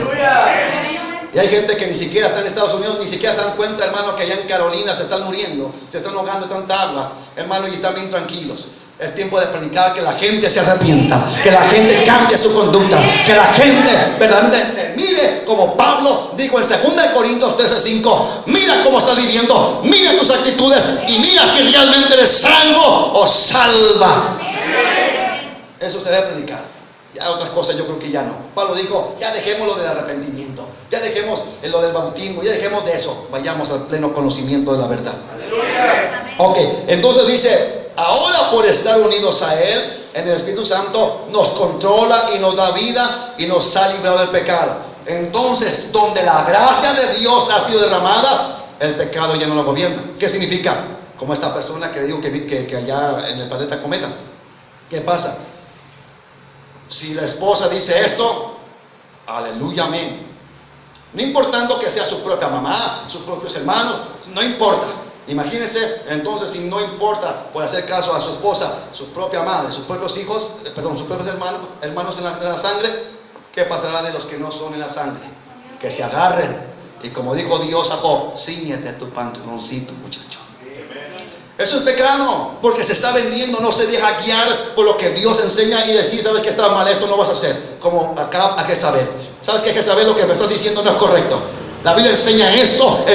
B: Y hay gente que ni siquiera está en Estados Unidos, ni siquiera se dan cuenta, hermano, que allá en Carolina se están muriendo, se están ahogando tanta agua, hermano, y están bien tranquilos. Es tiempo de predicar que la gente se arrepienta, que la gente cambie su conducta, que la gente verdaderamente se mire como Pablo dijo en 2 Corintios 13:5. Mira cómo estás viviendo, mira tus actitudes y mira si realmente eres salvo o salva. Eso se debe predicar. Ya otras cosas yo creo que ya no. Pablo dijo, ya dejemos lo del arrepentimiento, ya dejemos lo del bautismo, ya dejemos de eso, vayamos al pleno conocimiento de la verdad. Ok, entonces dice, ahora por estar unidos a Él en el Espíritu Santo nos controla y nos da vida y nos ha librado del pecado. Entonces, donde la gracia de Dios ha sido derramada, el pecado ya no lo gobierna. ¿Qué significa? Como esta persona que le digo que allá en el planeta Cometa. ¿Qué pasa? Si la esposa dice esto, aleluya, amén. No importando que sea su propia mamá, sus propios hermanos, no importa. Imagínense, entonces, si no importa por hacer caso a su esposa, su propia madre, sus propios hijos, sus propios hermanos en la sangre, ¿qué pasará de los que no son en la sangre? Que se agarren. Y como dijo Dios a Job, cíñete tu pantaloncito, muchacho. Eso es pecado, porque se está vendiendo, no se deja guiar por lo que Dios enseña y decir, sabes que está mal, esto no vas a hacer. Como acá a Jezabel. ¿Sabes que Jezabel lo que me estás diciendo no es correcto? La Biblia enseña esto,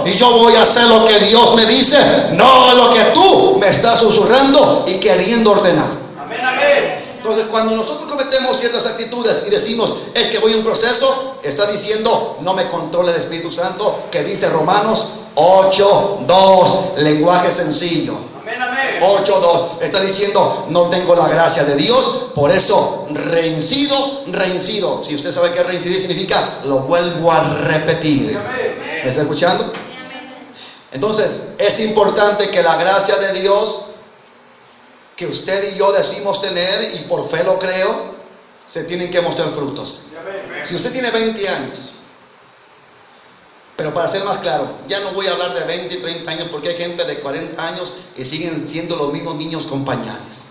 B: y yo voy a hacer lo que Dios me dice, no lo que tú me estás susurrando y queriendo ordenar.
C: Amén, amén.
B: Entonces, cuando nosotros cometemos ciertas actitudes y decimos, es que voy a un proceso, está diciendo, no me controla el Espíritu Santo, que dice Romanos 8:2, lenguaje sencillo.
C: Amén, amén.
B: 8:2, está diciendo, no tengo la gracia de Dios, por eso reincido. Si usted sabe que reincidir significa, lo vuelvo a repetir. ¿Me está escuchando? Entonces, es importante que la gracia de Dios, que usted y yo decimos tener, y por fe lo creo, se tienen que mostrar frutos. Si usted tiene 20 años, pero para ser más claro, ya no voy a hablar de 20 y 30 años, porque hay gente de 40 años y siguen siendo los mismos niños con pañales,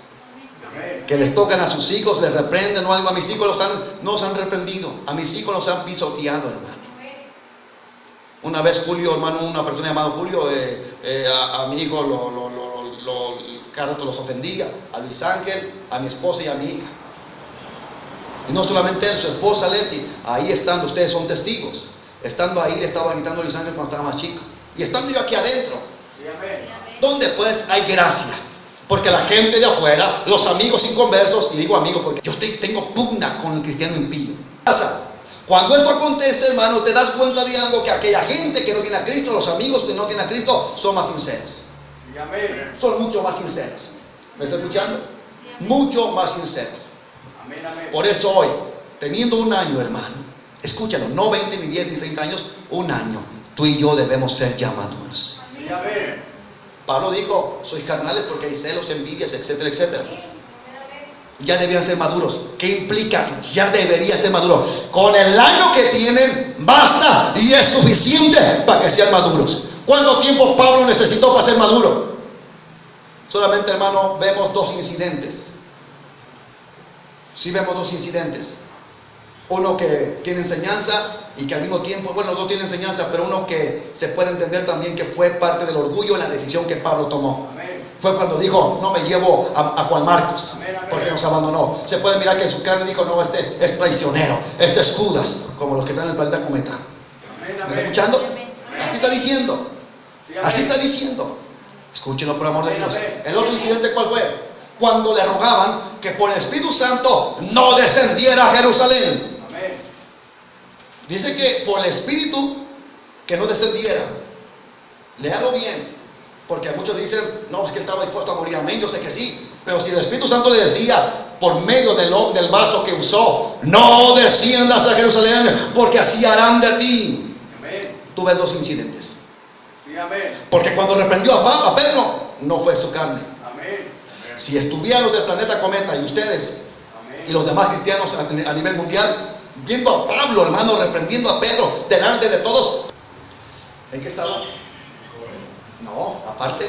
B: que les tocan a sus hijos, les reprenden o algo. A mis hijos no los han reprendido, a mis hijos los han pisoteado, hermano. Una vez Julio, hermano, una persona llamada Julio, a mi hijo cada rato los ofendía, a Luis Ángel, a mi esposa y a mi hija. Y no solamente él, su esposa Leti, ahí estando, ustedes son testigos. Estando ahí le estaba gritando a Luis Ángel cuando estaba más chico. Y estando yo aquí adentro, ¿dónde pues hay gracia? Porque la gente de afuera, los amigos inconversos, y digo amigos porque yo tengo pugna con el cristiano impío. Cuando esto acontece, hermano, te das cuenta de algo, que aquella gente que no tiene a Cristo, los amigos que no tienen a Cristo, son más sinceros. Son mucho más sinceros. ¿Me está escuchando? Mucho más sinceros. Por eso hoy, teniendo un año, hermano, escúchalo, no 20, ni 10, ni 30 años, un año, tú y yo debemos ser ya maduros. Pablo dijo, sois carnales porque hay celos, envidias, etcétera, etcétera. Ya deberían ser maduros. ¿Qué implica? Ya debería ser maduro. Con el año que tienen, basta y es suficiente para que sean maduros. ¿Cuánto tiempo Pablo necesitó para ser maduro? Solamente, hermano, vemos 2 incidentes. Sí vemos 2 incidentes. Uno que tiene enseñanza y que al mismo tiempo, bueno, los 2 tienen enseñanza, pero uno que se puede entender también que fue parte del orgullo en la decisión que Pablo tomó. Fue cuando dijo, no me llevo a Juan Marcos, porque nos abandonó. Se puede mirar que en su carne dijo, no, este es traicionero, este es Judas, como los que están en el planeta Cometa. ¿Me está escuchando? Así está diciendo. Así está diciendo. Escúchenlo por amor de Dios. El otro incidente, ¿cuál fue? Cuando le rogaban que por el Espíritu Santo no descendiera a Jerusalén. Dice que por el Espíritu que no descendiera. Léalo bien, porque muchos dicen, no, es que él estaba dispuesto a morir. Amén, yo sé que sí. Pero si el Espíritu Santo le decía, por medio del vaso que usó, no desciendas a Jerusalén, porque así harán de ti. Tú ves 2 incidentes. Porque cuando reprendió a Pedro, no fue su carne. Si estuvieran los del planeta Cometa y ustedes y los demás cristianos a nivel mundial, viendo a Pablo, hermano, reprendiendo a Pedro delante de todos, ¿en qué estaba? No, aparte.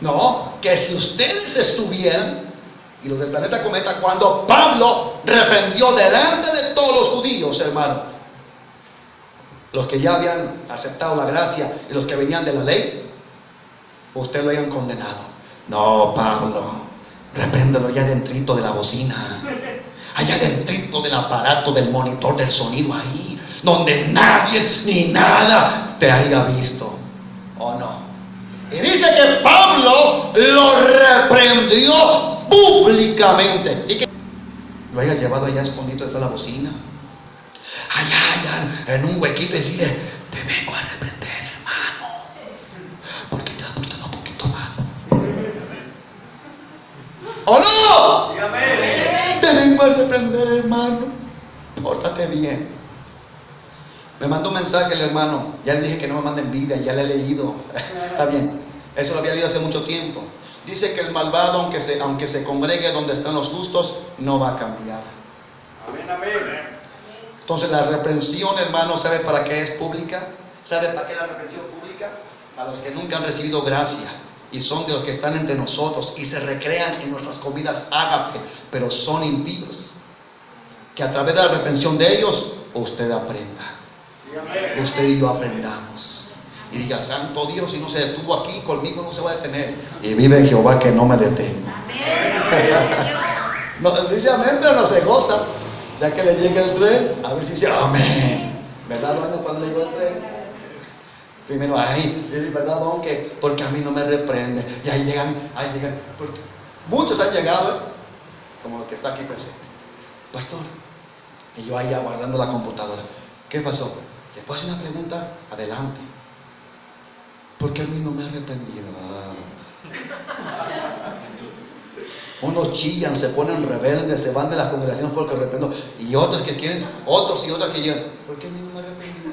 B: No, que si ustedes estuvieran y los del planeta Cometa, cuando Pablo reprendió delante de todos los judíos, hermano, los que ya habían aceptado la gracia y los que venían de la ley, usted lo hayan condenado. No, Pablo, repréndelo ya dentrito de la bocina, allá dentrito del aparato, del monitor, del sonido, ahí donde nadie ni nada te haya visto, ¿o no? Y dice que Pablo lo reprendió públicamente y que lo haya llevado allá escondido detrás de la bocina, allá en un huequito, y decirle: te vengo a reprender, hermano, porque te has portado un poquito mal. ¿O no?
C: Dígame.
B: Te vengo a reprender, hermano, pórtate bien. Me mandó un mensaje el hermano, ya le dije que no me manden Biblia, ya le he leído. Está bien, eso lo había leído hace mucho tiempo. Dice que el malvado, aunque se congregue donde están los justos, no va a cambiar.
C: Amén, amén.
B: Entonces la reprensión, hermano, ¿sabe para qué es pública? ¿Sabe para qué la reprensión pública? A los que nunca han recibido gracia y son de los que están entre nosotros y se recrean en nuestras comidas ágape, pero son impíos. Que a través de la reprensión de ellos, usted aprenda. Usted y yo aprendamos y diga: santo Dios, si no se detuvo aquí, conmigo no se va a detener. Y vive Jehová que no me detenga. No, dice amén, pero no se goza. Ya que le llegue el tren, a ver si dice amén. ¿Verdad, doña, cuando le llegó el tren? Primero, ay, ¿verdad, don? Que porque a mí no me reprende. Y ahí llegan, porque muchos han llegado, como el que está aquí presente. Pastor, y yo ahí guardando la computadora. ¿Qué pasó? ¿Le puedo hacer una pregunta? Adelante. ¿Por qué a mí no me ha reprendido? Unos chillan, se ponen rebeldes, se van de las congregaciones porque reprendo. Y otros que quieren, otros y otras que llegan: ¿por qué a mí no me ha reprendido?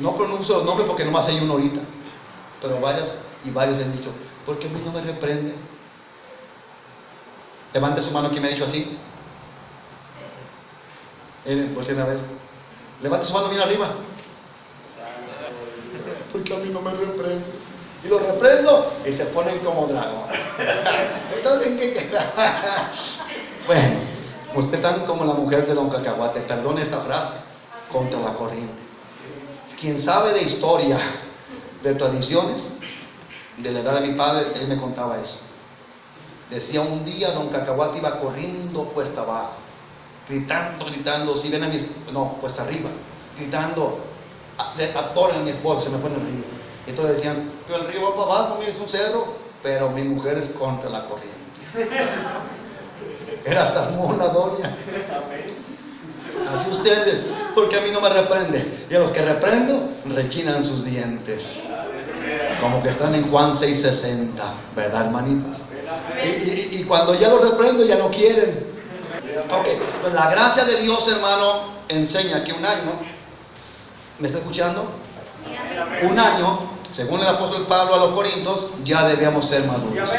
B: No pronuncio los nombres porque nomás hay uno ahorita, pero varios han dicho: ¿por qué a mí no me reprende? Levante su mano quien me ha dicho así. Volteen a ver. Levante su mano bien arriba. Porque a mí no me reprende. Y lo reprendo y se ponen como dragón. Entonces, ¿en qué queda? Bueno, usted tan como la mujer de Don Cacahuate. Perdone esta frase: contra la corriente. Quien sabe de historia, de tradiciones, de la edad de mi padre, él me contaba eso. Decía: un día Don Cacahuate iba corriendo cuesta abajo, gritando: si ven a mi esposo, no, cuesta arriba, gritando: atoren a mi esposo, se me fue en el río. Y entonces le decían: pero el río va para abajo, mire, es un cerro. Pero mi mujer es contra la corriente. Era salmona, doña. Así ustedes, porque a mí no me reprende. Y a los que reprendo, rechinan sus dientes. Como que están en Juan 6:60, ¿verdad, hermanitos? Y cuando ya los reprendo, ya no quieren. Ok, pues la gracia de Dios, hermano, enseña que un año, ¿me está escuchando? Un año, según el apóstol Pablo a los Corintios, ya debemos ser maduros.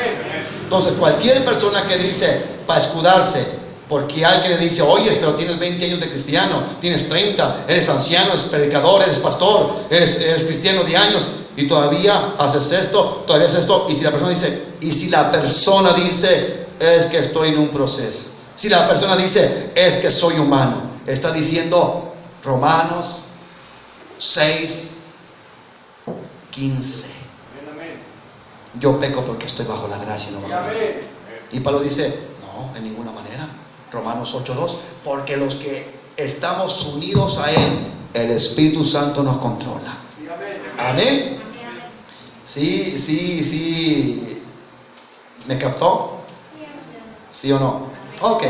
B: Entonces, cualquier persona que dice, para escudarse, porque alguien le dice: oye, pero tienes 20 años de cristiano, tienes 30, eres anciano, eres predicador, eres pastor, eres cristiano de años, y todavía haces esto, todavía haces esto. Y si la persona dice, es que estoy en un proceso. Si la persona dice, es que soy humano, está diciendo Romanos 6:15. Yo peco porque estoy bajo la gracia y no bajo la ley. Y Pablo dice: no, en ninguna manera. Romanos 8:2, porque los que estamos unidos a Él, el Espíritu Santo nos controla. Amén. Sí. ¿Me captó? ¿Sí o no? Ok.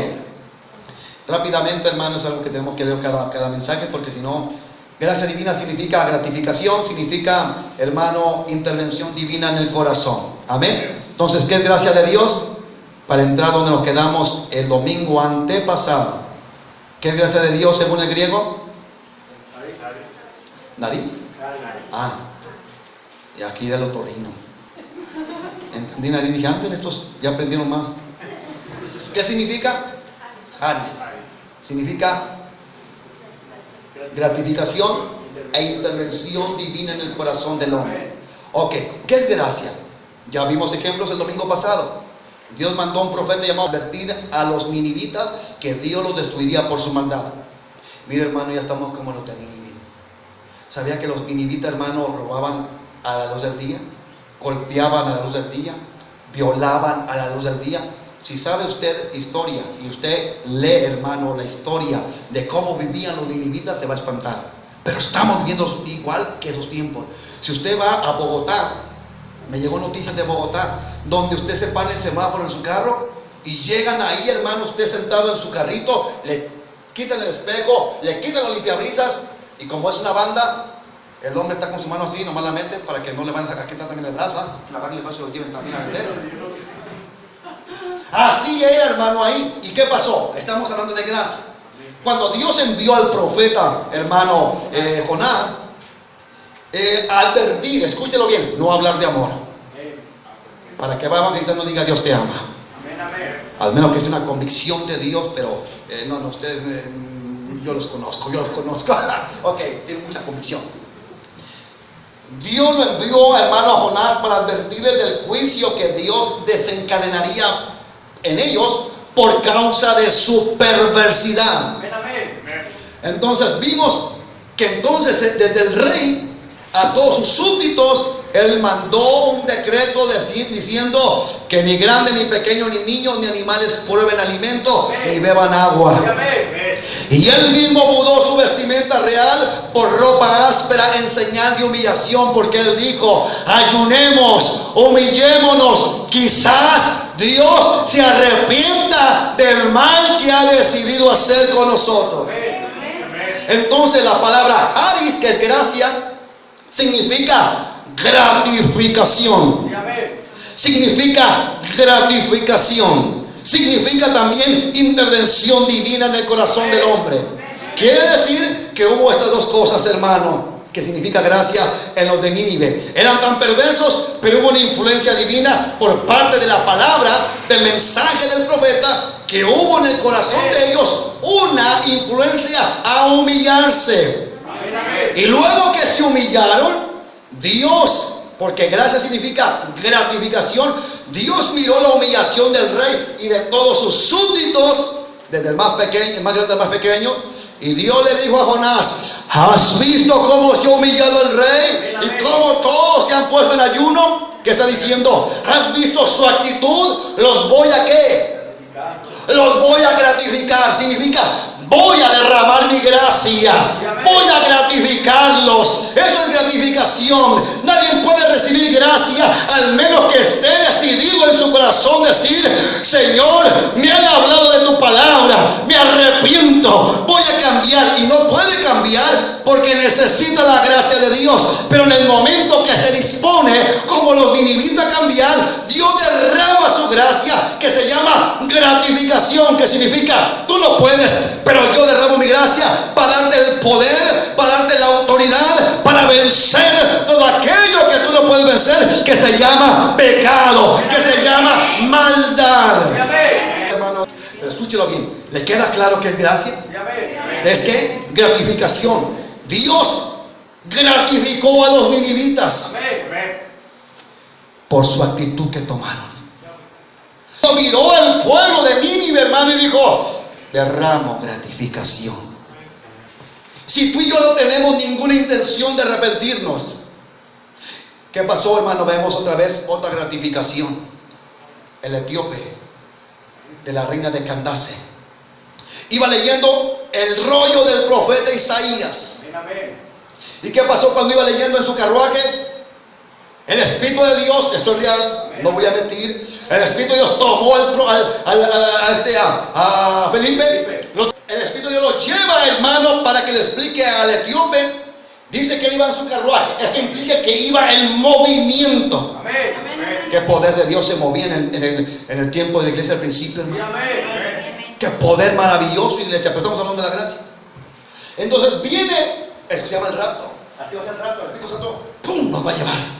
B: Rápidamente, hermanos, es algo que tenemos que leer cada mensaje, porque si no, gracia divina significa gratificación, significa, hermano, intervención divina en el corazón. Amén. Entonces, ¿qué es gracia de Dios? Para entrar donde nos quedamos el domingo antepasado. ¿Qué es gracia de Dios según el griego? ¿Nariz? Y aquí era el otorrino. Entendí nariz, dije: antes estos ya aprendieron más. ¿Qué significa? Charis. Significa gratificación e intervención divina en el corazón del hombre. Ok, ¿qué es gracia? Ya vimos ejemplos el domingo pasado. Dios mandó a un profeta llamado a advertir a los ninivitas que Dios los destruiría por su maldad. Mira, hermano, ya estamos como los de Nínive. ¿Sabía que los ninivitas, hermano, robaban a la luz del día? Golpeaban a la luz del día, violaban a la luz del día. Si sabe usted historia y usted lee, hermano, la historia de cómo vivían los ninivitas, se va a espantar. Pero estamos viviendo igual que esos tiempos. Si usted va a Bogotá, me llegó noticias de Bogotá, donde usted se para el semáforo en su carro y llegan ahí, hermano, usted sentado en su carrito, le quitan el espejo, le quitan los limpiabrisas, y como es una banda, el hombre está con su mano así, nomás la mete para que no le van a sacar, quitar también el brazo, la agarran el brazo y lo lleven también a vender. Así era, hermano, ahí. ¿Y qué pasó? Estamos hablando de gracia. Cuando Dios envió al profeta, hermano, Jonás, a advertir, escúchelo bien, no hablar de amor, para que va evangelizando, diga Dios te ama. Al menos que es una convicción de Dios, pero no, ustedes, yo los conozco. Ok, tienen mucha convicción. Dios lo envió, hermano, a Jonás para advertirles del juicio que Dios desencadenaría en ellos por causa de su perversidad. Entonces vimos que entonces desde el rey a todos sus súbditos, él mandó un decreto diciendo que ni grande, ni pequeño, ni niños, ni animales prueben alimento, ni beban agua. Y él mismo mudó su vestimenta real por ropa áspera en señal de humillación, porque él dijo: ayunemos, humillémonos, quizás Dios se arrepienta del mal que ha decidido hacer con nosotros. Entonces la palabra haris, que es gracia, significa gratificación. Significa gratificación. Significa también intervención divina en el corazón del hombre. Quiere decir que hubo estas dos cosas, hermano, que significa gracia en los de Nínive. Eran tan perversos, pero hubo una influencia divina por parte de la palabra, del mensaje del profeta, que hubo en el corazón de ellos una influencia a humillarse. Y luego que se humillaron, Dios, porque gracia significa gratificación, Dios miró la humillación del rey y de todos sus súbditos, desde el más pequeño, el más grande al más pequeño, y Dios le dijo a Jonás: ¿has visto cómo se ha humillado el rey y cómo todos se han puesto en ayuno? ¿Qué está diciendo? ¿Has visto su actitud? Los voy a ¿qué? Los voy a gratificar. Significa voy a derramar mi gracia, voy a gratificarlos. Eso es gratificación. Nadie puede recibir gracia al menos que esté decidido en su corazón decir: Señor, me han hablado de tu palabra, me arrepiento, voy a cambiar. Y no puede cambiar porque necesita la gracia de Dios. Pero en el momento que se dispone, como los ninivitas, a cambiar, Dios derrama su gracia, que se llama gratificación, que significa tú no puedes, pero yo derramo mi gracia para darte el poder, para darte la autoridad, para vencer todo aquello que tú no puedes vencer, que se llama pecado, que se llama maldad. Hermano, pero escúchelo bien, ¿le queda claro que es gracia? Es que gratificación. Dios gratificó a los ninivitas por su actitud que tomaron. Miró al pueblo de Nínive, hermano, y dijo: derramo gratificación. Si tú y yo no tenemos ninguna intención de arrepentirnos, ¿qué pasó, hermano? Vemos otra vez otra gratificación. El etíope de la reina de Candace iba leyendo el rollo del profeta Isaías. ¿Y qué pasó cuando iba leyendo en su carruaje? El Espíritu de Dios, esto es real, no voy a mentir, el Espíritu de Dios tomó a Felipe. El Espíritu de Dios lo lleva, hermano, para que le explique al etíope. Dice que él iba en su carruaje. Esto implica que iba en movimiento. Qué poder de Dios se movía en el tiempo de la iglesia al principio, hermano. Qué poder maravilloso, iglesia. Pero estamos hablando de la gracia. Entonces viene, eso se llama el rapto. Así va a ser el rapto. El Espíritu Santo, ¡pum!, nos va a llevar.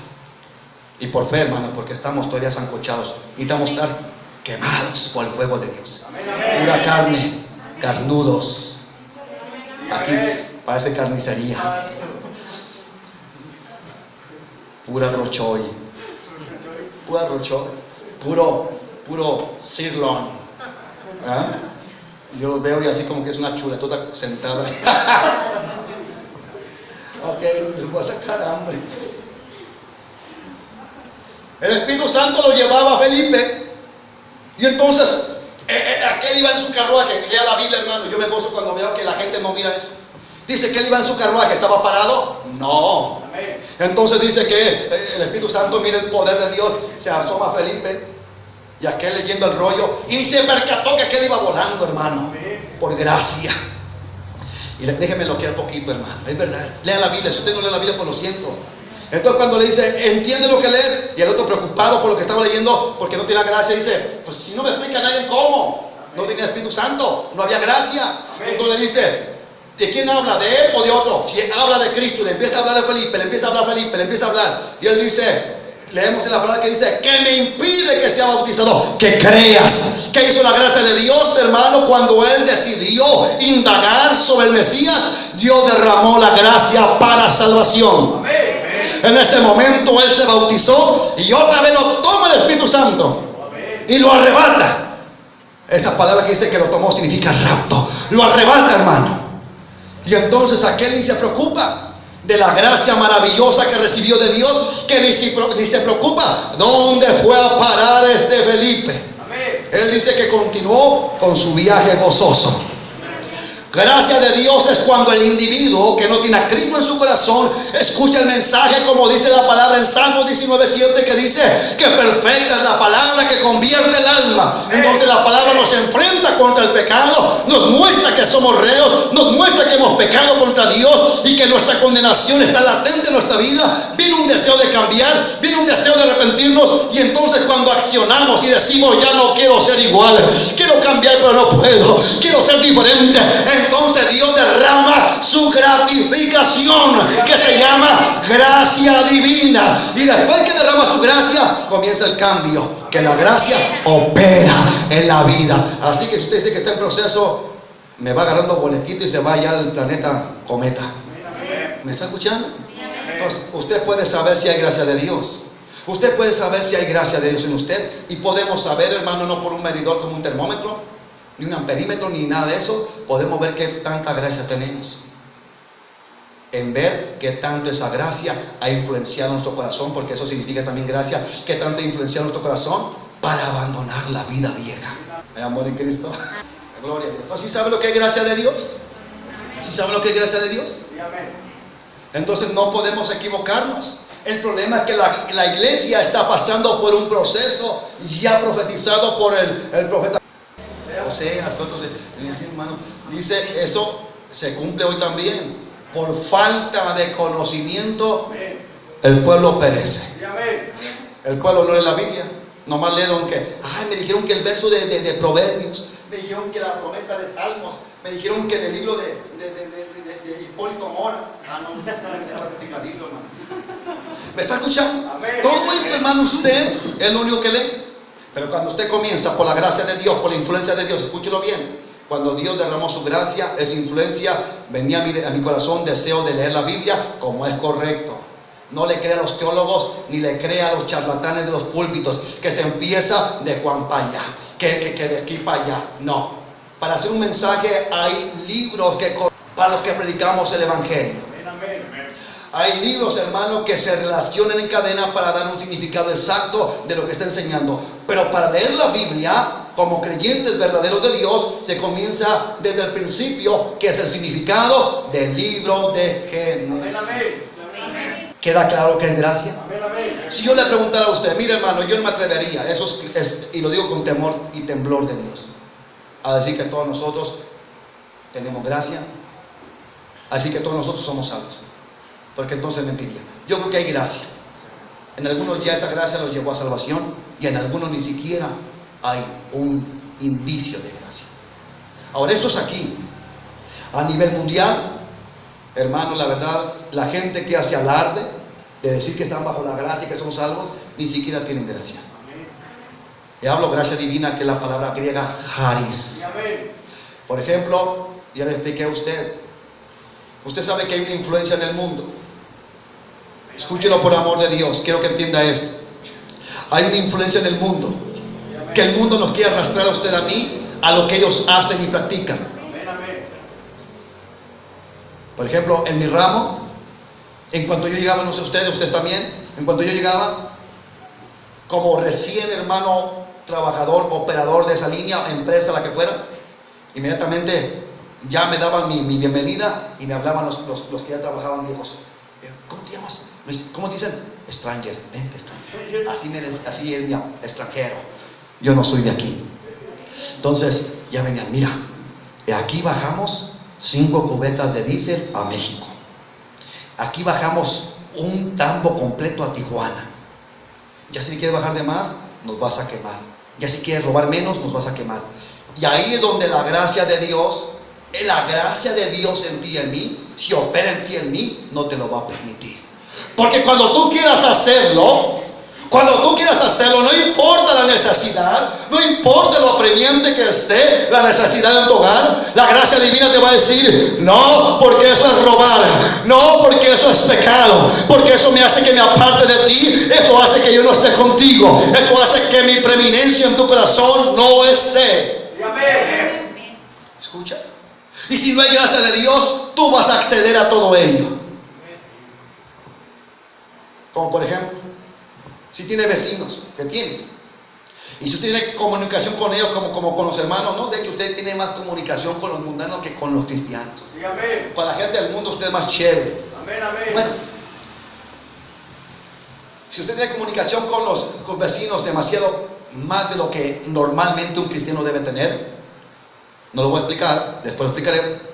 B: Y por fe, hermano, porque estamos todavía zancochados, necesitamos estar quemados por el fuego de Dios. Pura carne, carnudos. Aquí parece carnicería. Pura rochoy. Pura rochoy. Puro sirloin. ¿Ah? Yo los veo y así como que es una chuletota sentada. Ok, les voy a sacar hambre. El Espíritu Santo lo llevaba a Felipe. Y entonces aquel iba en su carruaje. Lea la Biblia, hermano. Yo me gozo cuando veo que la gente no mira eso. Dice que él iba en su carruaje. ¿Estaba parado? No. Entonces dice que el Espíritu Santo, mira el poder de Dios. Se asoma a Felipe. Y aquel leyendo el rollo. Y se percató que aquel iba volando, hermano. Por gracia. Y déjeme bloquear un poquito, hermano. Es verdad. Lea la Biblia. Si usted no lee la Biblia, pues lo siento. Entonces cuando le dice, entiende lo que lees, y el otro preocupado por lo que estaba leyendo, porque no tiene gracia, dice, pues si no me explica nadie cómo, no tenía Espíritu Santo, no había gracia. Entonces le dice, ¿de quién habla? ¿De él o de otro? Si habla de Cristo, le empieza a hablar a Felipe, le empieza a hablar a Felipe, le empieza a hablar, y él dice, leemos en la palabra que dice, que me impide que sea bautizado, que creas. ¿Qué hizo la gracia de Dios, hermano? Cuando él decidió indagar sobre el Mesías, Dios derramó la gracia para salvación. En ese momento él se bautizó y otra vez lo toma el Espíritu Santo y lo arrebata. Esa palabra que dice que lo tomó significa rapto. Lo arrebata, hermano. Y entonces aquel ni se preocupa de la gracia maravillosa que recibió de Dios, que ni se preocupa dónde fue a parar este Felipe. Él dice que continuó con su viaje gozoso. Gracia de Dios es cuando el individuo que no tiene a Cristo en su corazón escucha el mensaje, como dice la palabra en Salmos 19:7, que dice que perfecta es la palabra que convierte el alma. Entonces la palabra nos enfrenta contra el pecado, nos muestra que somos reos, nos muestra que hemos pecado contra Dios y que nuestra condenación está latente en nuestra vida. Viene un deseo de cambiar, viene un deseo de arrepentirnos, y entonces cuando accionamos y decimos, ya no quiero ser igual, quiero cambiar pero no puedo, quiero ser diferente, entonces Dios derrama su gratificación, que se llama gracia divina. Y después que derrama su gracia, comienza el cambio, que la gracia opera en la vida. Así que si usted dice que está en proceso, me va agarrando boletito y se va allá al planeta cometa. ¿Me está escuchando? Entonces, usted puede saber si hay gracia de Dios. Usted puede saber si hay gracia de Dios en usted. Y podemos saber, hermano, no por un medidor como un termómetro, ni un amperímetro, ni nada de eso. Podemos ver qué tanta gracia tenemos, en ver qué tanto esa gracia ha influenciado nuestro corazón, porque eso significa también gracia, qué tanto ha influenciado nuestro corazón para abandonar la vida vieja. ¿Hay amor en Cristo? Gloria a Dios. Entonces, ¿sí sabe lo que es gracia de Dios? ¿Sí sabe lo que es gracia de Dios? Entonces no podemos equivocarnos. El problema es que la iglesia está pasando por un proceso ya profetizado por el profeta Oseas, hermano, dice, eso se cumple hoy también. Por falta de conocimiento, el pueblo perece. El pueblo no lee la Biblia, nomás lee me dijeron que el verso de Proverbios, me dijeron que la promesa de Salmos, me dijeron que en el libro de Hipólito Mora. No se practica el libro, hermano. ¿Me está escuchando? Todo esto, hermano, usted es lo único que lee. Pero cuando usted comienza por la gracia de Dios, por la influencia de Dios, escúchelo bien. Cuando Dios derramó su gracia, esa influencia venía a mi corazón deseo de leer la Biblia como es correcto. No le crea a los teólogos, ni le crea a los charlatanes de los púlpitos, que se empieza de Juan para allá, que de aquí para allá. No. Para hacer un mensaje hay libros para los que predicamos el Evangelio. Hay libros, hermanos, que se relacionan en cadena para dar un significado exacto de lo que está enseñando. Pero para leer la Biblia, como creyentes verdaderos de Dios, se comienza desde el principio, que es el significado del libro de Génesis. ¿Queda claro que es gracia? Si yo le preguntara a usted, mire, hermano, yo no me atrevería, y lo digo con temor y temblor de Dios, a decir que todos nosotros tenemos gracia, así que todos nosotros somos salvos, porque entonces mentiría. Yo creo que hay gracia. En algunos ya esa gracia los llevó a salvación, y en algunos ni siquiera hay un indicio de gracia. Ahora, esto es aquí. A nivel mundial, hermano, la verdad, la gente que hace alarde de decir que están bajo la gracia y que son salvos, ni siquiera tienen gracia. Le hablo gracia divina, que es la palabra griega charis. Por ejemplo, ya le expliqué a usted. Usted sabe que hay una influencia en el mundo. Escúchelo por amor de Dios, quiero que entienda esto. Hay una influencia en el mundo, que el mundo nos quiere arrastrar a usted, a mí, a lo que ellos hacen y practican.
C: Amén, amén.
B: Por ejemplo, en mi ramo, en cuanto yo llegaba, no sé ustedes también, en cuanto yo llegaba, como recién hermano trabajador, operador de esa línea, empresa, la que fuera, inmediatamente ya me daban mi bienvenida y me hablaban los que ya trabajaban viejos. ¿Cómo te llamas? ¿Cómo dicen? Stranger, vente stranger. Así es mi extranjero. Yo no soy de aquí. Entonces ya venían, mira, aquí bajamos 5 cubetas de diésel a México. Aquí bajamos un tambo completo a Tijuana. Ya si quieres bajar de más, nos vas a quemar. Ya si quieres robar menos, nos vas a quemar. Y ahí es donde la gracia de Dios en ti y en mí, si opera en ti y en mí, no te lo va a permitir. Porque cuando tú quieras hacerlo, no importa la necesidad, no importa lo apremiante que esté la necesidad en tu hogar, la gracia divina te va a decir, no, porque eso es robar, no, porque eso es pecado, porque eso me hace que me aparte de ti, eso hace que yo no esté contigo, eso hace que mi preeminencia en tu corazón no esté. Escucha. Y si no hay gracia de Dios, tú vas a acceder a todo ello. Como por ejemplo, si tiene vecinos, que tiene, y si usted tiene comunicación con ellos como con los hermanos, no, de hecho usted tiene más comunicación con los mundanos que con los cristianos. Para la gente del mundo usted es más chévere. Bueno, si usted tiene comunicación con los vecinos demasiado más de lo que normalmente un cristiano debe tener, no lo voy a explicar, después lo explicaré.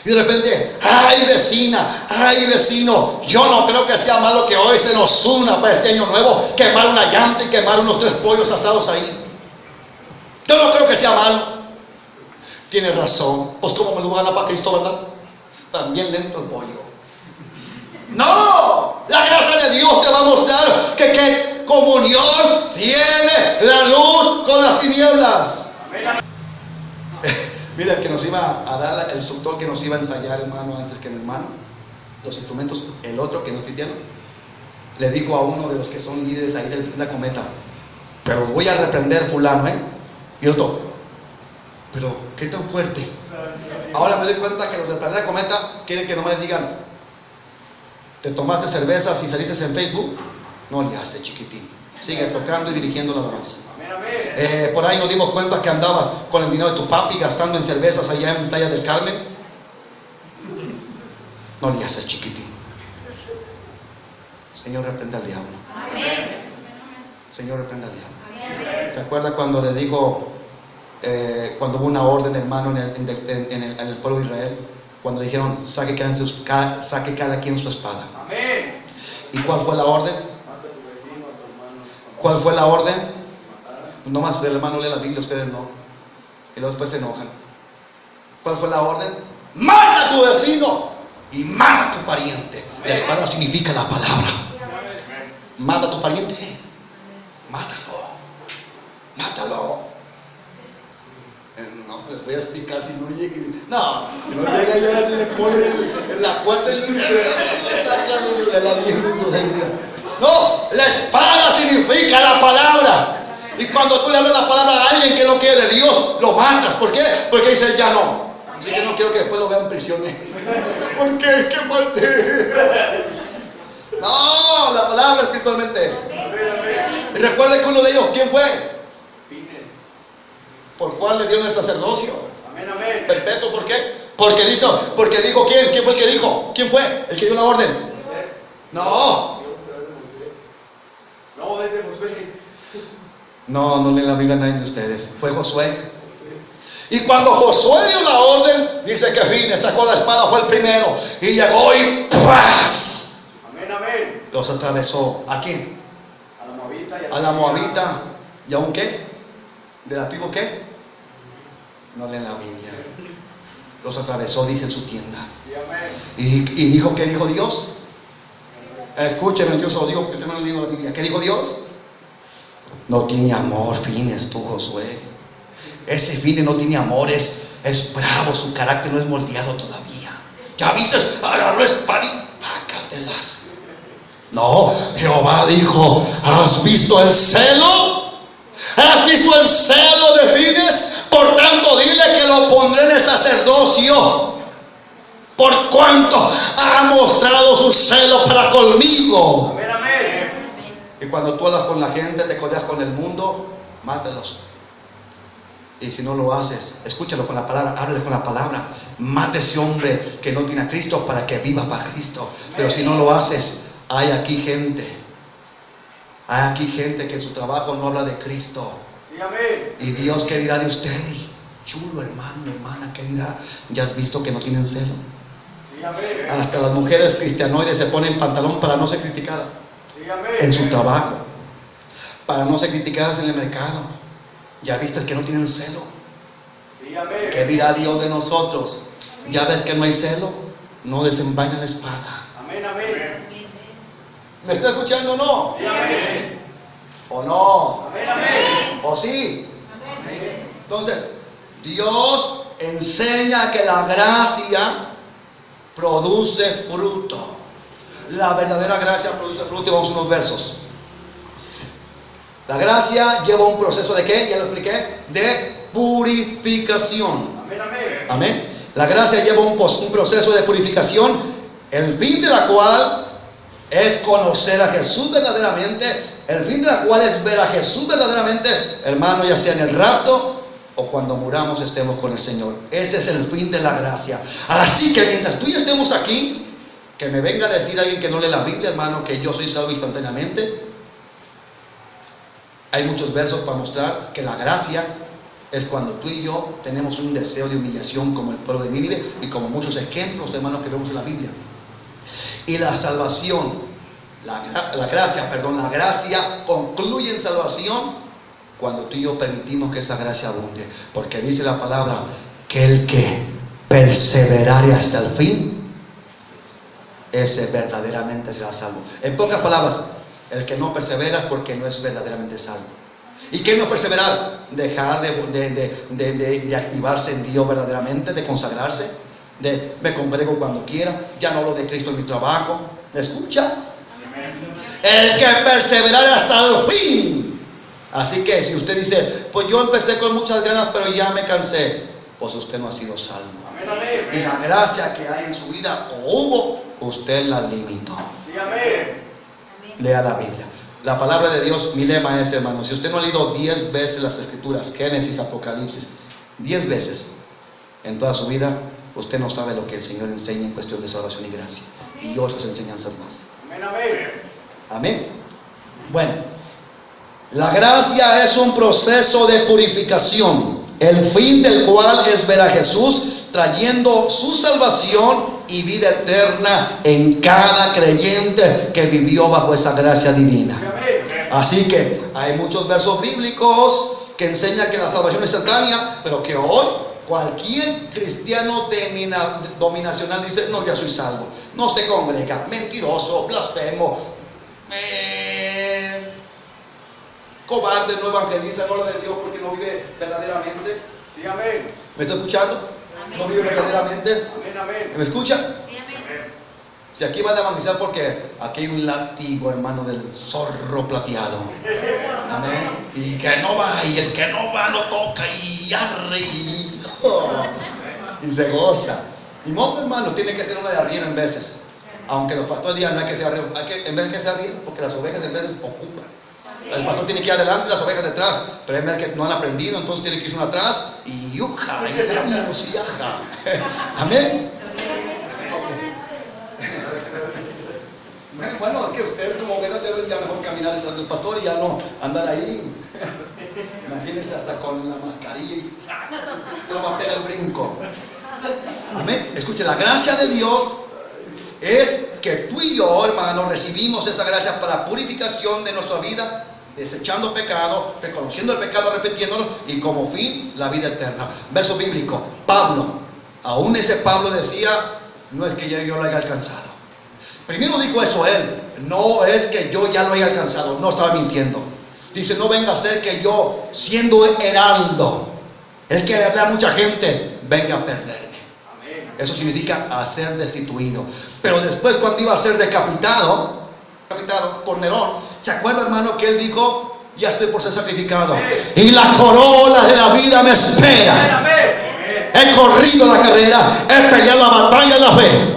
B: Y de repente, ay vecina, ay vecino, yo no creo que sea malo que hoy se nos una para este año nuevo quemar una llanta y quemar unos 3 pollos asados ahí. Yo no creo que sea malo. Tiene razón. Pues como me lo gana para Cristo, ¿verdad? También lento el pollo. No, la gracia de Dios te va a mostrar que qué comunión tiene la luz con las tinieblas. Mira, el que nos iba a dar, el instructor que nos iba a ensayar, hermano, antes que mi hermano, los instrumentos, el otro que no es cristiano, le dijo a uno de los que son líderes ahí de la cometa, pero voy a reprender fulano, y el otro, pero qué tan fuerte. Ahora me doy cuenta que los de la cometa quieren que nomás les digan, ¿te tomaste cervezas y saliste en Facebook? No le hace, chiquitín, sigue tocando y dirigiendo la alabanza. Por ahí nos dimos cuenta que andabas con el dinero de tu papi gastando en cervezas allá en Playa del Carmen. No le haces, chiquitín. Señor, reprenda al diablo. Señor, reprenda al diablo. ¿Se acuerda cuando le dijo, cuando hubo una orden, hermano, en el pueblo de Israel, cuando le dijeron, saque cada quien su espada? ¿Y cuál fue la orden? ¿Cuál fue la orden? Nomás el hermano lee la Biblia, ustedes no. Y luego después se enojan. ¿Cuál fue la orden? Mata a tu vecino y mata a tu pariente. La espada significa la palabra. Mata a tu pariente. Mátalo. No, les voy a explicar si no llega. No, si no llega ya le pone en la puerta y le saca el aliento de vida. No, la espada significa la palabra. Y cuando tú le hablas la palabra a alguien que no quiere de Dios, lo matas. ¿Por qué? Porque dice ya no. Así que no quiero que después lo vean prisionero. ¿Por qué? ¿Qué maté? No, la palabra espiritualmente. Y recuerden que uno de ellos, ¿quién fue? ¿Por cuál le dieron el sacerdocio? Perpetuo, ¿por qué? Porque dijo ¿quién? ¿Quién fue el que dijo? ¿Quién fue? El que dio la orden. No. No lee la Biblia nadie de ustedes. Fue Josué. Y cuando Josué dio la orden, dice que Fines sacó la espada, fue el primero. Y llegó y ¡pras! Los atravesó. ¿A quién? A la Moabita. ¿Y aún qué? ¿De la tribu qué? No leen la Biblia. Los atravesó, dice en su tienda. Y dijo, ¿qué dijo Dios? Escúcheme, yo se los digo porque usted me lo dijo la Biblia. ¿Qué dijo Dios? No tiene amor, Fines, tú, Josué. Ese Fines no tiene amor, es bravo, su carácter no es moldeado todavía. ¿Ya viste? Agarró espada y pácatelas. No, Jehová dijo, ¿has visto el celo? ¿Has visto el celo de Fines? Por tanto, dile que lo pondré en el sacerdocio, por cuanto ha mostrado su celo para conmigo.
C: Amén, amén.
B: Y cuando tú hablas con la gente, te codeas con el mundo, mátalos. Y si no lo haces, escúchalo con la palabra, háblale con la palabra. Mate ese hombre que no tiene a Cristo para que viva para Cristo. Pero si no lo haces, hay aquí gente que en su trabajo no habla de Cristo.
C: Sí, amén.
B: Y Dios, ¿qué dirá de usted? Chulo, hermano, hermana, ¿qué dirá? ¿Ya has visto que no tienen celo?
C: Sí, amén.
B: Hasta las mujeres cristianoides se ponen pantalón para no ser criticadas
C: Sí, amén.
B: en su trabajo, para no ser criticadas en el mercado. ¿Ya viste que no tienen celo?
C: Sí, amén.
B: ¿Qué dirá Dios de nosotros? ¿Ya ves que no hay celo? No desenvaina la espada.
C: Amén, amén.
B: ¿Me está escuchando o no?
C: Sí, amén.
B: ¿O no?
C: Amén, amén.
B: ¿O sí?
C: Amén.
B: Entonces, Dios enseña que la gracia produce fruto. La verdadera gracia produce fruto. Y vamos a unos versos. La gracia lleva un proceso de ¿qué? Ya lo expliqué. De purificación.
C: Amén, amén.
B: Amén. La gracia lleva un proceso de purificación, el fin de la cual es conocer a Jesús verdaderamente. El fin de la cual es ver a Jesús verdaderamente, hermano, ya sea en el rapto o cuando muramos estemos con el Señor. Ese es el fin de la gracia. Así que mientras tú y yo estemos aquí, que me venga a decir alguien que no lee la Biblia, hermano, que yo soy salvo instantáneamente. Hay muchos versos para mostrar que la gracia es cuando tú y yo tenemos un deseo de humillación como el pueblo de Nínive y como muchos ejemplos, hermanos, que vemos en la Biblia. Y la salvación, la gracia concluye en salvación cuando tú y yo permitimos que esa gracia abunde. Porque dice la palabra que el que perseverare hasta el fin, ese verdaderamente será salvo. En pocas palabras, el que no persevera es porque no es verdaderamente salvo. ¿Y qué no perseverar? Dejar de activarse en Dios verdaderamente, de consagrarse, de me congrego cuando quiera, ya no hablo de Cristo en mi trabajo. ¿Me escucha? El que perseverar hasta el fin. Así que si usted dice, pues yo empecé con muchas ganas pero ya me cansé, pues usted no ha sido salvo.
C: Amén, amén.
B: Y la gracia que hay en su vida o hubo, usted la limitó.
C: Sí, amén.
B: Lea la Biblia. La palabra de Dios, mi lema es, hermano, si usted no ha leído 10 veces las Escrituras, Génesis, Apocalipsis, 10 veces en toda su vida, usted no sabe lo que el Señor enseña en cuestión de salvación y gracia. Y otras enseñanzas más.
C: Amén, amén.
B: Amén. Bueno, la gracia es un proceso de purificación, el fin del cual es ver a Jesús trayendo su salvación y vida eterna en cada creyente que vivió bajo esa gracia divina. Así que hay muchos versos bíblicos que enseñan que la salvación es instantánea, pero que hoy cualquier cristiano dominacional dice, no, ya soy salvo, no se congrega, mentiroso, blasfemo, cobarde, no evangeliza, no habla de Dios porque no vive verdaderamente.
C: Sí, amén.
B: ¿Me está escuchando? ¿No vive verdaderamente?
C: Amén, amén.
B: ¿Me escucha?
C: Amén.
B: Si aquí van a evangelizar porque aquí hay un látigo, hermano, del zorro plateado. Amén. Y que no va, y el que no va no toca y arre y se goza. Y modo, hermano, tiene que ser una de arriero en veces. Aunque los pastores digan no hay que ser arriero, en vez de que sea arriero, porque las ovejas en veces ocupan. El pastor tiene que ir adelante, las ovejas detrás, pero en vez de que no han aprendido, entonces tiene que irse uno atrás y yuja, y vamos y aja. Amén. Bueno, es que ustedes como ovejas deben ya mejor caminar detrás del pastor y ya no andar ahí. Imagínense hasta con la mascarilla y te lo va a pegar el brinco. Amén. Escuche, la gracia de Dios es que tú y yo, hermano, recibimos esa gracia para purificación de nuestra vida, desechando pecado, reconociendo el pecado, arrepintiéndolo y como fin la vida eterna. Verso bíblico, Pablo, aún ese Pablo decía, no es que yo lo haya alcanzado. Primero dijo eso él, no es que yo ya lo haya alcanzado, no estaba mintiendo. Dice, no venga a ser que yo, siendo heraldo, el que le habla a mucha gente, venga a perderme. Eso significa a ser destituido. Pero después, cuando iba a ser decapitado por Nerón, ¿se acuerda, hermano, que él dijo, ya estoy por ser sacrificado. Y la corona de la vida me espera. He corrido la carrera, he peleado la batalla de la fe.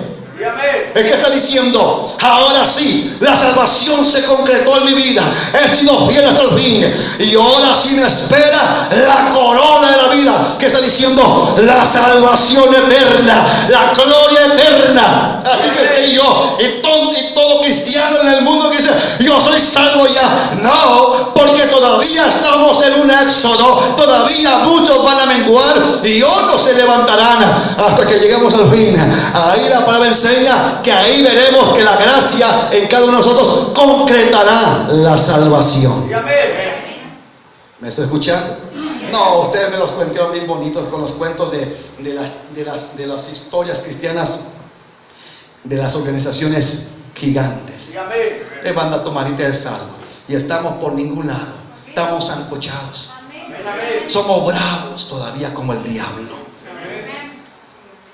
B: ¿El que está diciendo? Ahora sí, la salvación se concretó en mi vida. He sido fiel hasta el fin. Y ahora sí me espera la corona de la vida. ¿Qué está diciendo? La salvación eterna, la gloria eterna. Así que usted y yo, y todo cristiano en el mundo que dice, yo soy salvo ya. No, porque todavía estamos en un éxodo. Todavía muchos van a menguar y otros se levantarán hasta que lleguemos al fin. Ahí la palabra enseña que ahí veremos que la gracia en cada uno de nosotros concretará la salvación. ¿Me está escuchando? No, ustedes me los cuentan bien bonitos con los cuentos de las historias cristianas de las organizaciones gigantes. Le manda tomarita de salvo y estamos por ningún lado, estamos ancochados, somos bravos todavía como el diablo.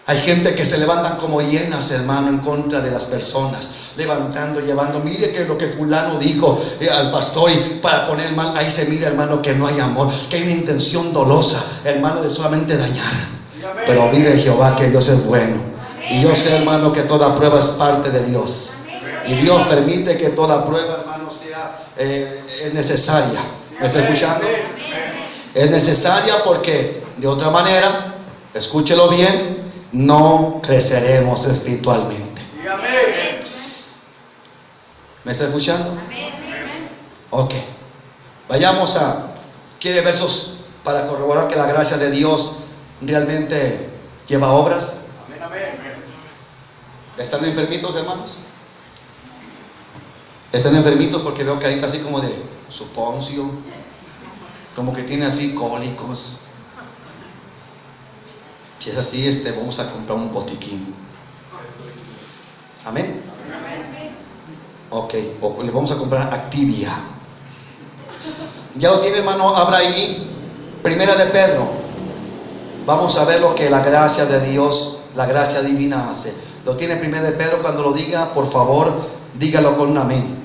B: Hay gente que se levantan como hienas, hermano, en contra de las personas, levantando, llevando. Mire que lo que fulano dijo al pastor, y para poner mal, ahí se mira, hermano, que no hay amor, que hay una intención dolosa, hermano, de solamente dañar. Pero vive Jehová, que Dios es bueno. Y yo sé, hermano, que toda prueba es parte de Dios. Y Dios permite que toda prueba, hermano, es necesaria. ¿Me está escuchando? Es necesaria porque de otra manera, escúchelo bien, no creceremos espiritualmente. ¿Me está escuchando? Ok. Vayamos a... ¿Quiere versos para corroborar que la gracia de Dios realmente lleva obras? ¿Están enfermitos, hermanos? ¿Están enfermitos? Porque veo carita así como de suponcio, como que tiene así cólicos. Si es así, vamos a comprar un botiquín. Amén. Ok, o le vamos a comprar Activia. Ya lo tiene, hermano. Abra ahí Primera de Pedro. Vamos a ver lo que la gracia de Dios, la gracia divina hace. Lo tiene Primera de Pedro. Cuando lo diga, por favor, dígalo con un amén.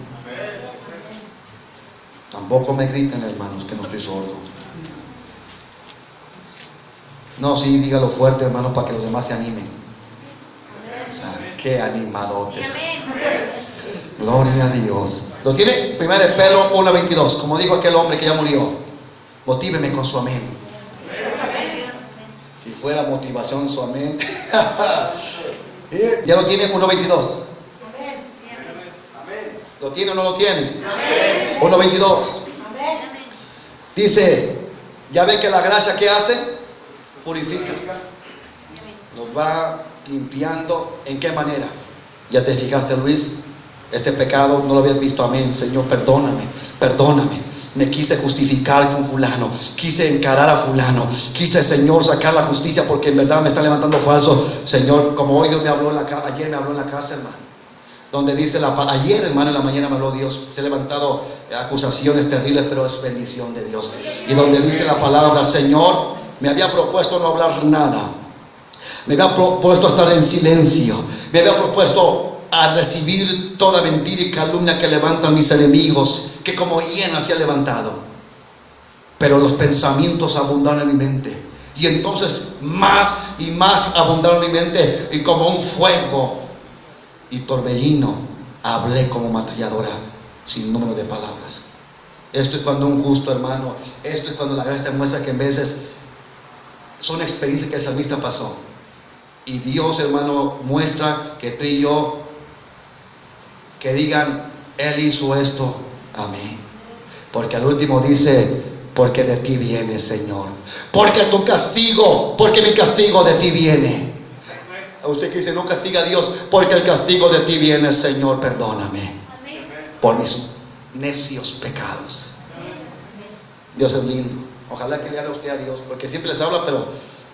B: Tampoco me griten, hermanos, que no estoy sordo. No, sí, dígalo fuerte, hermano, para que los demás se animen. O sea, qué animadotes. Gloria a Dios. Lo tiene 1 Pedro 1:22. Como dijo aquel hombre que ya murió, motíveme con su amén. Si fuera motivación su amén. Ya lo tiene 1:22. ¿Lo tiene o no lo tiene? 1:22. Dice, ya ve que la gracia que hace, purifica, nos va limpiando. ¿En qué manera? ¿Ya te fijaste, Luis? Este pecado no lo habías visto. Amén. Señor, perdóname, perdóname. Me quise justificar con fulano, quise encarar a fulano, quise, Señor, sacar la justicia porque en verdad me está levantando falso. Señor, como hoy Dios me habló ayer me habló en la casa, hermano, donde dice ayer, hermano, en la mañana me habló Dios. Se han levantado acusaciones terribles, pero es bendición de Dios. Y donde dice la palabra, Señor, me había propuesto no hablar nada, me había propuesto estar en silencio, me había propuesto a recibir toda mentira y calumnia que levantan mis enemigos, que como hiena se ha levantado. Pero los pensamientos abundaron en mi mente, y entonces más y más abundaron en mi mente, y como un fuego y torbellino hablé como ametralladora sin número de palabras. Esto es cuando un justo, hermano, esto es cuando la gracia te muestra que en veces son experiencias que el salmista pasó, y Dios, hermano, muestra que tú y yo, que digan, Él hizo esto, amén. Porque al último dice, porque de ti viene, Señor, porque tu castigo, porque mi castigo de ti viene. A usted que dice, no castiga a Dios, porque el castigo de ti viene, Señor, perdóname por mis necios pecados. Dios es lindo. Ojalá que le haga usted a Dios, porque siempre les habla, pero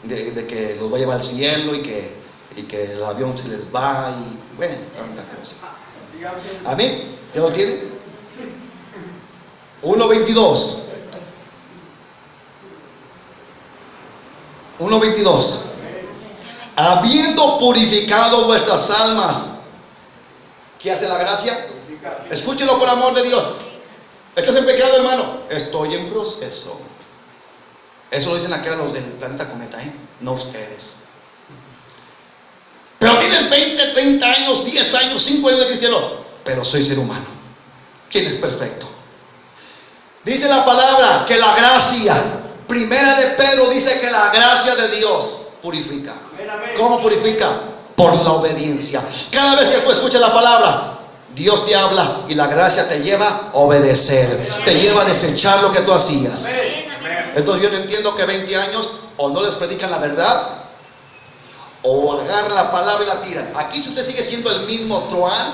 B: de que los va a llevar al cielo, y que el avión se les va, y bueno, tanta cosa. Amén. ¿Ya lo tienen? 1:22. 1:22. Habiendo purificado vuestras almas. ¿Qué hace la gracia? Escúchelo por amor de Dios. ¿Estás en pecado, hermano? Estoy en proceso. Eso lo dicen acá los del planeta Cometa, no ustedes. Pero tienes 20, 30 años, 10 años, 5 años de cristiano. Pero soy ser humano. ¿Quién es perfecto? Dice la palabra que la gracia, primera de Pedro dice que la gracia de Dios purifica. ¿Cómo purifica? Por la obediencia. Cada vez que tú escuchas la palabra, Dios te habla y la gracia te lleva a obedecer, te lleva a desechar lo que tú hacías. Entonces yo no entiendo que 20 años o no les predican la verdad o agarran la palabra y la tiran. Aquí si usted sigue siendo el mismo truán,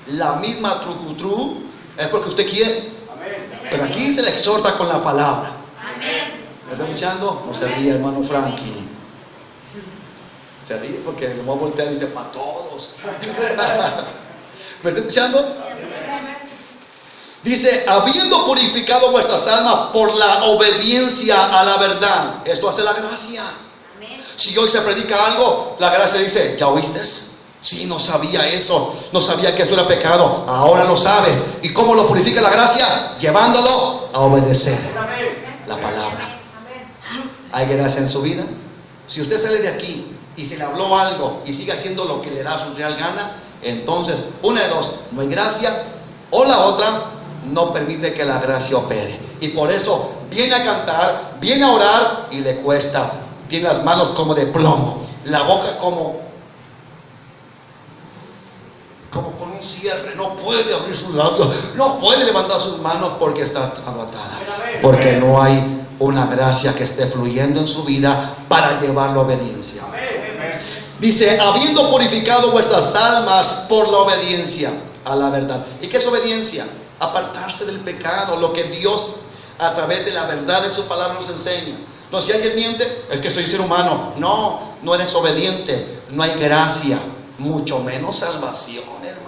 B: la misma trucutru, es porque usted quiere. Pero aquí se le exhorta con la palabra. ¿Me está escuchando? No se ríe, hermano Frankie. Se ríe porque lo va a voltear y dice para todos. ¿Me está escuchando? Dice, habiendo purificado vuestras almas por la obediencia a la verdad. Esto hace la gracia. Si hoy se predica algo, la gracia dice, ¿ya oíste? Sí, no sabía eso, no sabía que esto era pecado, ahora lo sabes. ¿Y cómo lo purifica la gracia? Llevándolo a obedecer la palabra. ¿Hay gracia en su vida? Si usted sale de aquí y se le habló algo y sigue haciendo lo que le da su real gana, entonces, una de dos, no hay gracia, o la otra, no permite que la gracia opere. Y por eso viene a cantar, viene a orar y le cuesta. Tiene las manos como de plomo, la boca como con un cierre, no puede abrir sus labios, no puede levantar sus manos porque está agotada, porque no hay una gracia que esté fluyendo en su vida para llevarlo a obediencia. Dice, habiendo purificado vuestras almas por la obediencia a la verdad. ¿Y qué es obediencia? Apartarse del pecado, lo que Dios a través de la verdad de su palabra nos enseña. No, si alguien miente, es que soy ser humano. No, no eres obediente, no hay gracia, mucho menos salvación, hermano.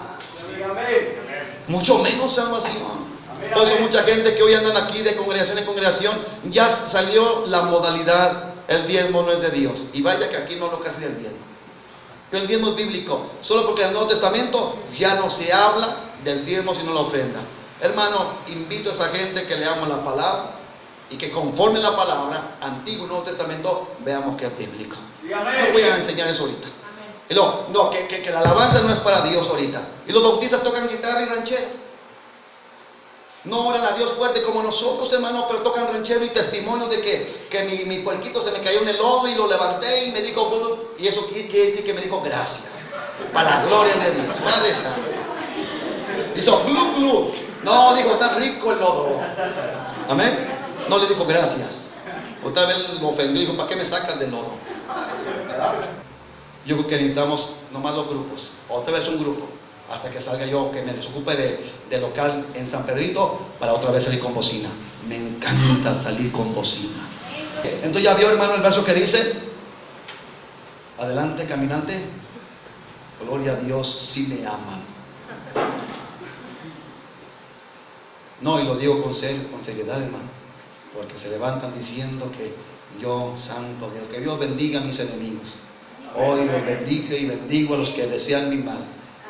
B: Mucho menos salvación. Por eso mucha gente que hoy andan aquí de congregación en congregación, ya salió la modalidad, el diezmo no es de Dios. Y vaya que aquí no lo casi del diezmo. Pero el diezmo es bíblico. Solo porque en el Nuevo Testamento ya no se habla del diezmo sino la ofrenda. Hermano, invito a esa gente que leamos la palabra y que conforme la palabra, Antiguo y Nuevo Testamento, veamos que es bíblico. No voy a enseñar eso ahorita. Y no, que la alabanza no es para Dios ahorita. Y los bautistas tocan guitarra y ranchero. No oran a Dios fuerte como nosotros, hermano, pero tocan ranchero y testimonio de que mi puerquito se me cayó en el lodo y lo levanté y me dijo, y eso quiere decir que me dijo gracias, para la gloria de Dios. Padre Santo. Hizo glu glu. No, dijo, está rico el lodo. Amén. No le dijo gracias. Otra vez lo ofendió y dijo, ¿para qué me sacan del lodo? Yo creo que necesitamos nomás los grupos. Otra vez un grupo. Hasta que salga yo, que me desocupe de local en San Pedrito, para otra vez salir con bocina. Me encanta salir con bocina. Entonces ya vio, hermano, el verso que dice, adelante caminante, gloria a Dios, si me aman. No, y lo digo con seriedad, hermano, porque se levantan diciendo que yo, santo Dios, que Dios bendiga a mis enemigos. Hoy los bendigo y bendigo a los que desean mi mal.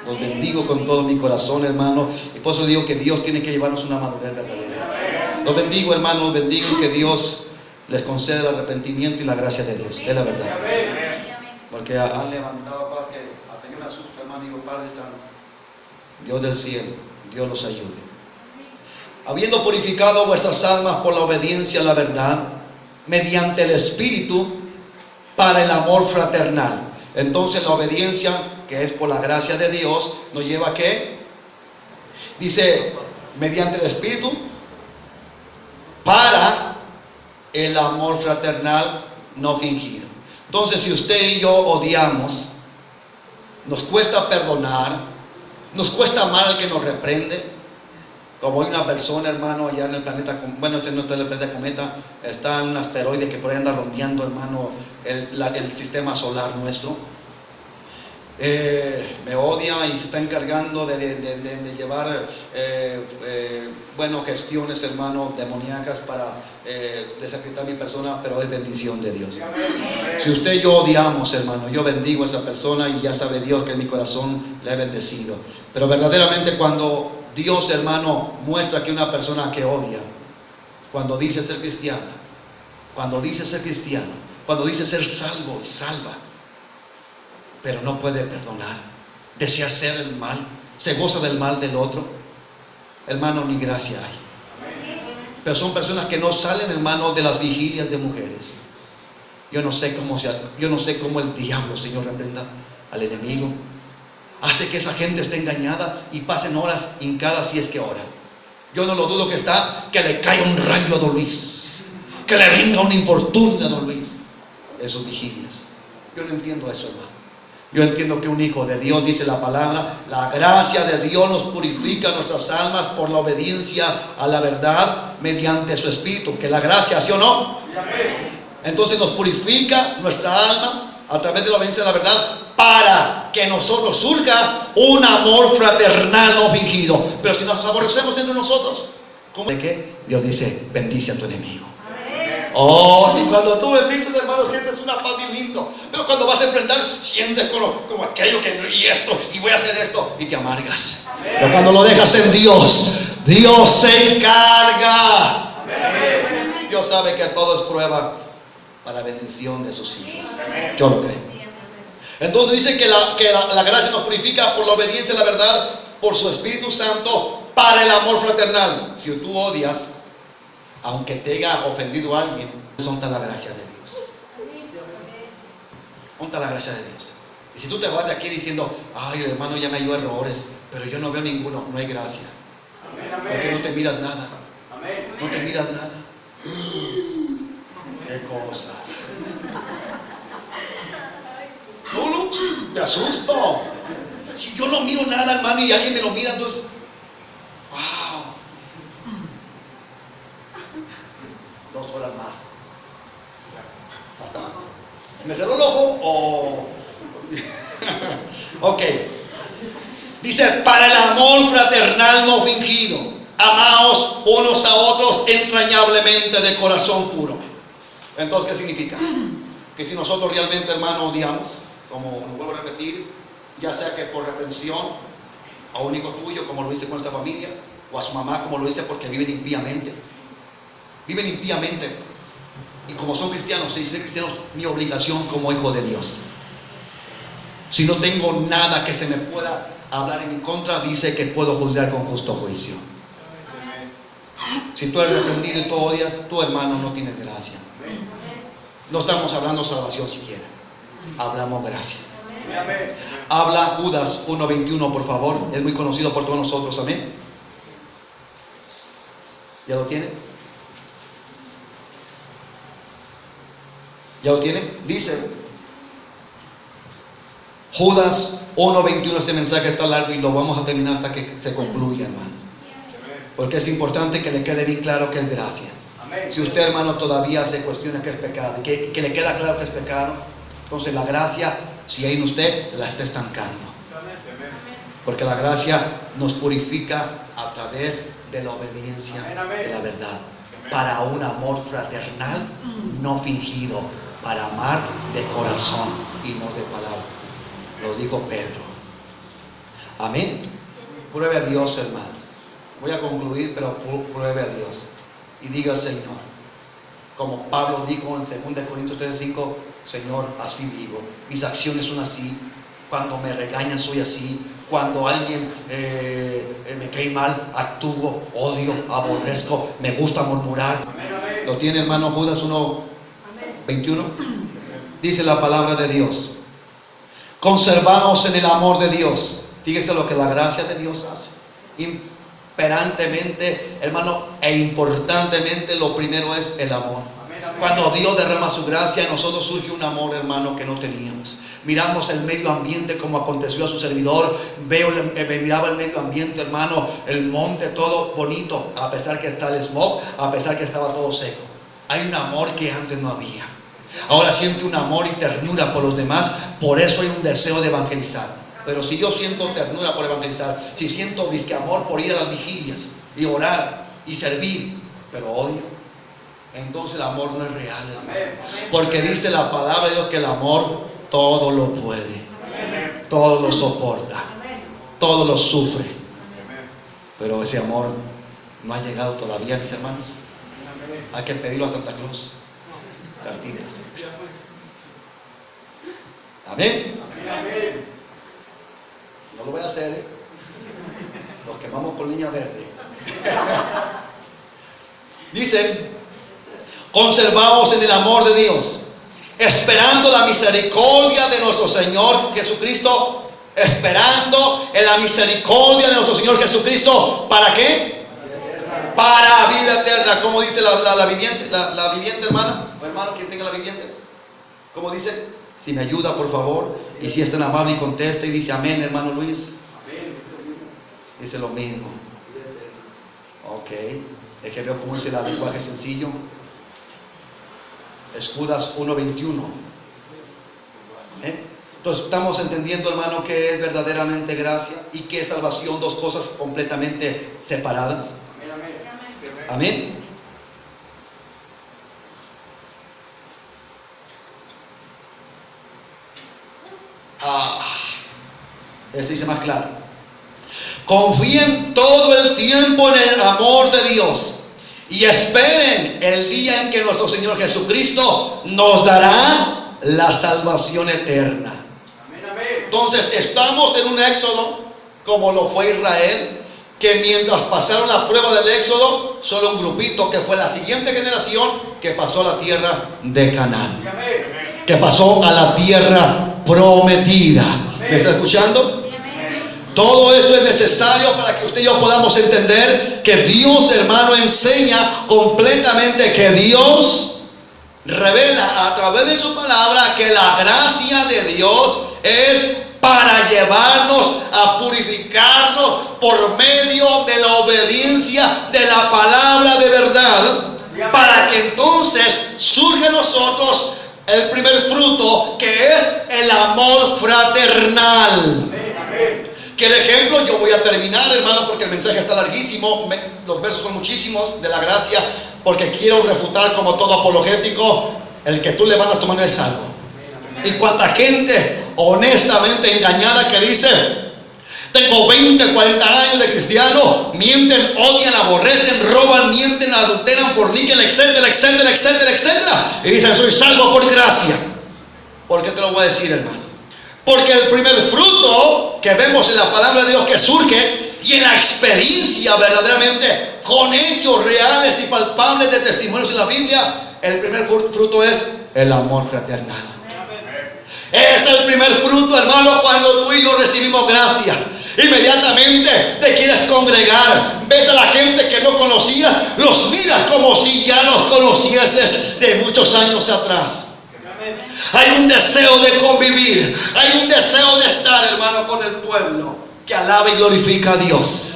B: Los bendigo con todo mi corazón, hermano. Y por eso digo que Dios tiene que llevarnos una madurez verdadera. Los bendigo, hermano, los bendigo y que Dios les conceda el arrepentimiento y la gracia de Dios. Es la verdad. Porque han levantado cosas que hasta yo me asusto, hermano. Digo, Padre Santo, Dios del cielo, Dios los ayude. Habiendo purificado vuestras almas por la obediencia a la verdad, mediante el Espíritu, para el amor fraternal. Entonces la obediencia, que es por la gracia de Dios, nos lleva a ¿qué? Dice, mediante el Espíritu, para el amor fraternal no fingido. Entonces, si usted y yo odiamos, nos cuesta perdonar, nos cuesta amar al que nos reprende. Como hay una persona, hermano, allá en el planeta, bueno, ese no está en el planeta Cometa, está en un asteroide que por ahí anda rompiendo, hermano, el sistema solar nuestro. Me odia y se está encargando de llevar gestiones, hermano, demoníacas para desacreditar mi persona, pero es bendición de Dios. Si usted y yo odiamos, hermano, yo bendigo a esa persona y ya sabe Dios que en mi corazón le he bendecido. Pero verdaderamente cuando
A: Dios, hermano, muestra que una persona que odia, cuando dice ser cristiana, cuando dice ser cristiano, cuando dice ser salvo y salva, pero no puede perdonar, desea hacer el mal, se goza del mal del otro, hermano, ni gracia hay. Pero son personas que no salen, hermano, de las vigilias de mujeres. Yo no sé cómo el diablo, Señor, reprenda al enemigo, hace que esa gente esté engañada y pasen horas hincadas si es que oran. Yo no lo dudo que le caiga un rayo a don Luis, que le venga un infortunio a don Luis en sus vigilias. Yo no entiendo eso, hermano. Yo entiendo que un hijo de Dios, dice la palabra, la gracia de Dios nos purifica nuestras almas por la obediencia a la verdad mediante su Espíritu. Que la gracia, ¿sí o no? Entonces nos purifica nuestra alma a través de la obediencia a la verdad, para que nosotros surja un amor fraternal no fingido. Pero si nos aborrecemos entre nosotros, ¿cómo? ¿De qué? Dios dice, bendice a tu enemigo. Oh, y cuando tú bendices, hermano, sientes una paz bien lindo. Pero cuando vas a enfrentar, sientes como aquello y esto, y voy a hacer esto, y te amargas. Pero cuando lo dejas en Dios, Dios se encarga. Dios sabe que todo es prueba para bendición de sus hijos. Yo lo creo. Entonces dice que la gracia nos purifica por la obediencia a la verdad, por su Espíritu Santo, para el amor fraternal. Si tú odias, aunque te haya ofendido a alguien, ¿dónde está la gracia de Dios? ¿Dónde está la gracia de Dios? Y si tú te vas de aquí diciendo, ay, el hermano ya me halló errores, pero yo no veo ninguno, no hay gracia. Porque no te miras nada. No te miras nada. Qué cosa. Solo me asusto. Si yo no miro nada, hermano, y alguien me lo mira, entonces, wow. 2 horas más. Hasta. ¿Me cerró el ojo o? Ok. Dice, para el amor fraternal no fingido, amaos unos a otros entrañablemente de corazón puro. Entonces, ¿qué significa? Que si nosotros realmente, hermano, odiamos, como lo vuelvo a repetir, ya sea que por reprensión a un hijo tuyo, como lo hice con esta familia, o a su mamá, como lo hice porque viven impíamente. Viven impíamente. Y como son cristianos, si ser cristianos, mi obligación como hijo de Dios. Si no tengo nada que se me pueda hablar en mi contra, dice que puedo juzgar con justo juicio. Si tú eres reprendido y tú odias, tu hermano no tiene gracia. No estamos hablando salvación siquiera. Hablamos gracia. Habla Judas 1:21, por favor. Es muy conocido por todos nosotros. Amén. ¿Ya lo tiene? ¿Ya lo tiene? Dice Judas 1:21. Este mensaje está largo y lo vamos a terminar hasta que se concluya, hermanos. Porque es importante que le quede bien claro que es gracia. Si usted, hermano, todavía se cuestiona que es pecado, que le queda claro que es pecado, entonces la gracia, si hay en usted, la está estancando. Porque la gracia nos purifica a través de la obediencia de la verdad, para un amor fraternal no fingido, para amar de corazón y no de palabra. Lo dijo Pedro. Amén. Pruebe a Dios, hermano. Voy a concluir, pero pruebe a Dios y diga, Señor, como Pablo dijo en 2 Corintios 13:5, Señor, así vivo, mis acciones son así, cuando me regañan soy así, cuando alguien me cae mal, actúo, odio, aborrezco, me gusta murmurar. ¿Lo tiene, hermano? Judas 1:21. Dice la palabra de Dios, conservaos en el amor de Dios. Fíjese lo que la gracia de Dios hace. Imperantemente, hermano, e importantemente, lo primero es el amor. Cuando Dios derrama su gracia, en nosotros surge un amor, hermano, que no teníamos. Miramos el medio ambiente como aconteció a su servidor. Miraba el medio ambiente, hermano, el monte, todo bonito, a pesar que está el smog, a pesar que estaba todo seco. Hay un amor que antes no había. Ahora siente un amor y ternura por los demás. Por eso hay un deseo de evangelizar. Pero si yo siento ternura por evangelizar, si siento disque amor por ir a las vigilias y orar y servir, pero odio, entonces el amor no es real, hermano. Porque dice la palabra de Dios que el amor todo lo puede, todo lo soporta, todo lo sufre. Pero ese amor no ha llegado todavía, mis hermanos. Hay que pedirlo a Santa Claus. Cartitas. Amén. No lo voy a hacer, ¿eh? Los quemamos con leña verde. Dicen: conservamos en el amor de Dios, esperando la misericordia de nuestro Señor Jesucristo. Esperando en la misericordia de nuestro Señor Jesucristo. ¿Para qué? Para vida eterna. ¿Cómo dice la viviente, hermana? O hermano, quien tenga la viviente. ¿Cómo dice? Si me ayuda, por favor. Y si es tan amable y contesta y dice amén, hermano Luis. Dice lo mismo. Ok. Es que veo cómo dice el lenguaje sencillo. Es Judas 1:21. Entonces estamos entendiendo, hermano, que es verdaderamente gracia y que es salvación, dos cosas completamente separadas. Amén. Esto dice más claro: confíen todo el tiempo en el amor de Dios y esperen el día en que nuestro Señor Jesucristo nos dará la salvación eterna. Entonces estamos en un éxodo como lo fue Israel, que mientras pasaron la prueba del éxodo, solo un grupito, que fue la siguiente generación, que pasó a la tierra de Canaán, que pasó a la tierra prometida. ¿Me está escuchando? Todo esto es necesario para que usted y yo podamos entender que Dios, hermano, enseña completamente, que Dios revela a través de su palabra que la gracia de Dios es para llevarnos a purificarnos por medio de la obediencia de la palabra de verdad, para que entonces surja en nosotros el primer fruto, que es el amor fraternal. Que el ejemplo, yo voy a terminar, hermano, porque el mensaje está larguísimo, los versos son muchísimos de la gracia, porque quiero refutar, como todo apologético, el que tú levantas tu mano es salvo. Y cuánta gente honestamente engañada que dice: tengo 20, 40 años de cristiano, mienten, odian, aborrecen, roban, mienten, adulteran, fornican, etcétera, etcétera, etcétera, etcétera, y dicen: soy salvo por gracia. ¿Por qué te lo voy a decir, hermano? Porque el primer fruto que vemos en la palabra de Dios, que surge y en la experiencia verdaderamente con hechos reales y palpables de testimonios en la Biblia, el primer fruto es el amor fraternal. Es el primer fruto, hermano, cuando tú y yo recibimos gracia. Inmediatamente te quieres congregar, ves a la gente que no conocías, los miras como si ya los conocieses de muchos años atrás. Hay un deseo de convivir, hay un deseo de estar, hermano, con el pueblo que alaba y glorifica a Dios.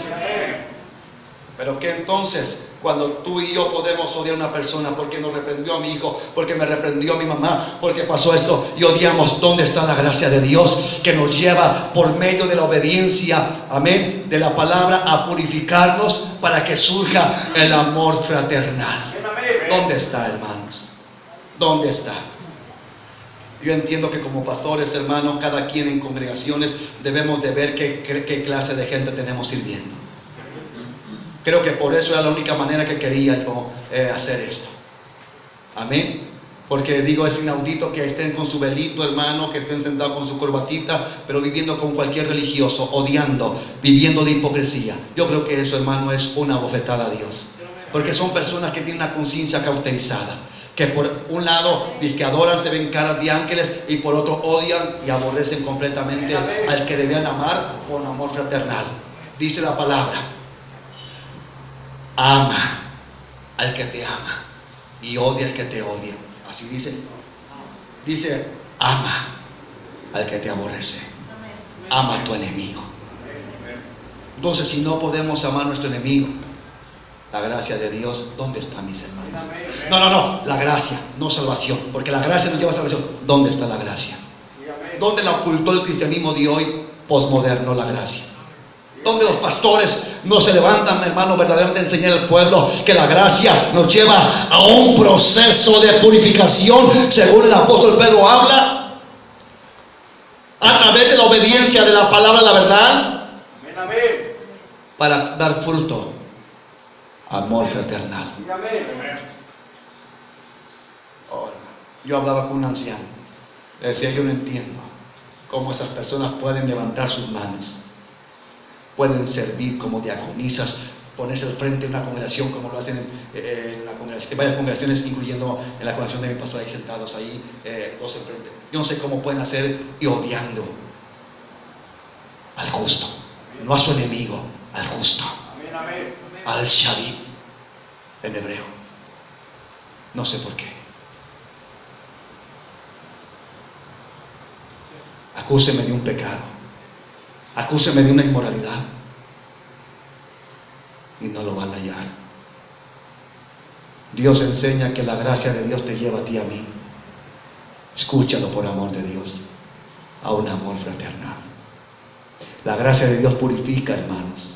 A: Pero que entonces, cuando tú y yo podemos odiar a una persona porque nos reprendió a mi hijo, porque me reprendió a mi mamá, porque pasó esto, y odiamos, ¿dónde está la gracia de Dios que nos lleva por medio de la obediencia, amén, de la palabra, a purificarnos para que surja el amor fraternal? ¿Dónde está, hermanos? ¿Dónde está? Yo entiendo que como pastores, hermanos, cada quien en congregaciones debemos de ver qué clase de gente tenemos sirviendo. Creo que por eso era la única manera que quería yo hacer esto. Amén. Porque digo, es inaudito que estén con su velito, hermano, que estén sentados con su corbatita, pero viviendo con cualquier religioso, odiando, viviendo de hipocresía. Yo creo que eso, hermano, es una bofetada a Dios. Porque son personas que tienen una conciencia cauterizada, que por un lado dice que adoran, se ven caras de ángeles, y por otro odian y aborrecen completamente al que debían amar con amor fraternal. Dice la palabra: ama al que te ama y odia al que te odia. Así dice. Dice: ama al que te aborrece, ama a tu enemigo. Entonces, si no podemos amar a nuestro enemigo, la gracia de Dios, ¿dónde está, mis hermanos? No, la gracia, no salvación, porque la gracia nos lleva a salvación. ¿Dónde está la gracia? ¿Dónde la ocultó el cristianismo de hoy posmoderno, la gracia? Donde los pastores no se levantan, hermano, verdaderamente a enseñar al pueblo que la gracia nos lleva a un proceso de purificación, según el apóstol Pedro habla, a través de la obediencia de la palabra de la verdad. para dar fruto. Amor fraternal.
C: Amén.
A: Ahora, yo hablaba con un anciano. Le decía, yo no entiendo cómo esas personas pueden levantar sus manos, pueden servir como diaconisas, ponerse al frente de una congregación como lo hacen en varias congregaciones, incluyendo en la congregación de mi pastor, ahí sentados ahí, dos enfrente. Yo no sé cómo pueden hacer y odiando al justo, no a su enemigo, al justo,
C: Amén.
A: al Shadid en hebreo. No sé por qué. Acúseme de un pecado, acúseme de una inmoralidad y no lo van a hallar. Dios enseña que la gracia de Dios te lleva a ti y a mí. Escúchalo por amor de Dios, a un amor fraternal. La gracia de Dios purifica, hermanos.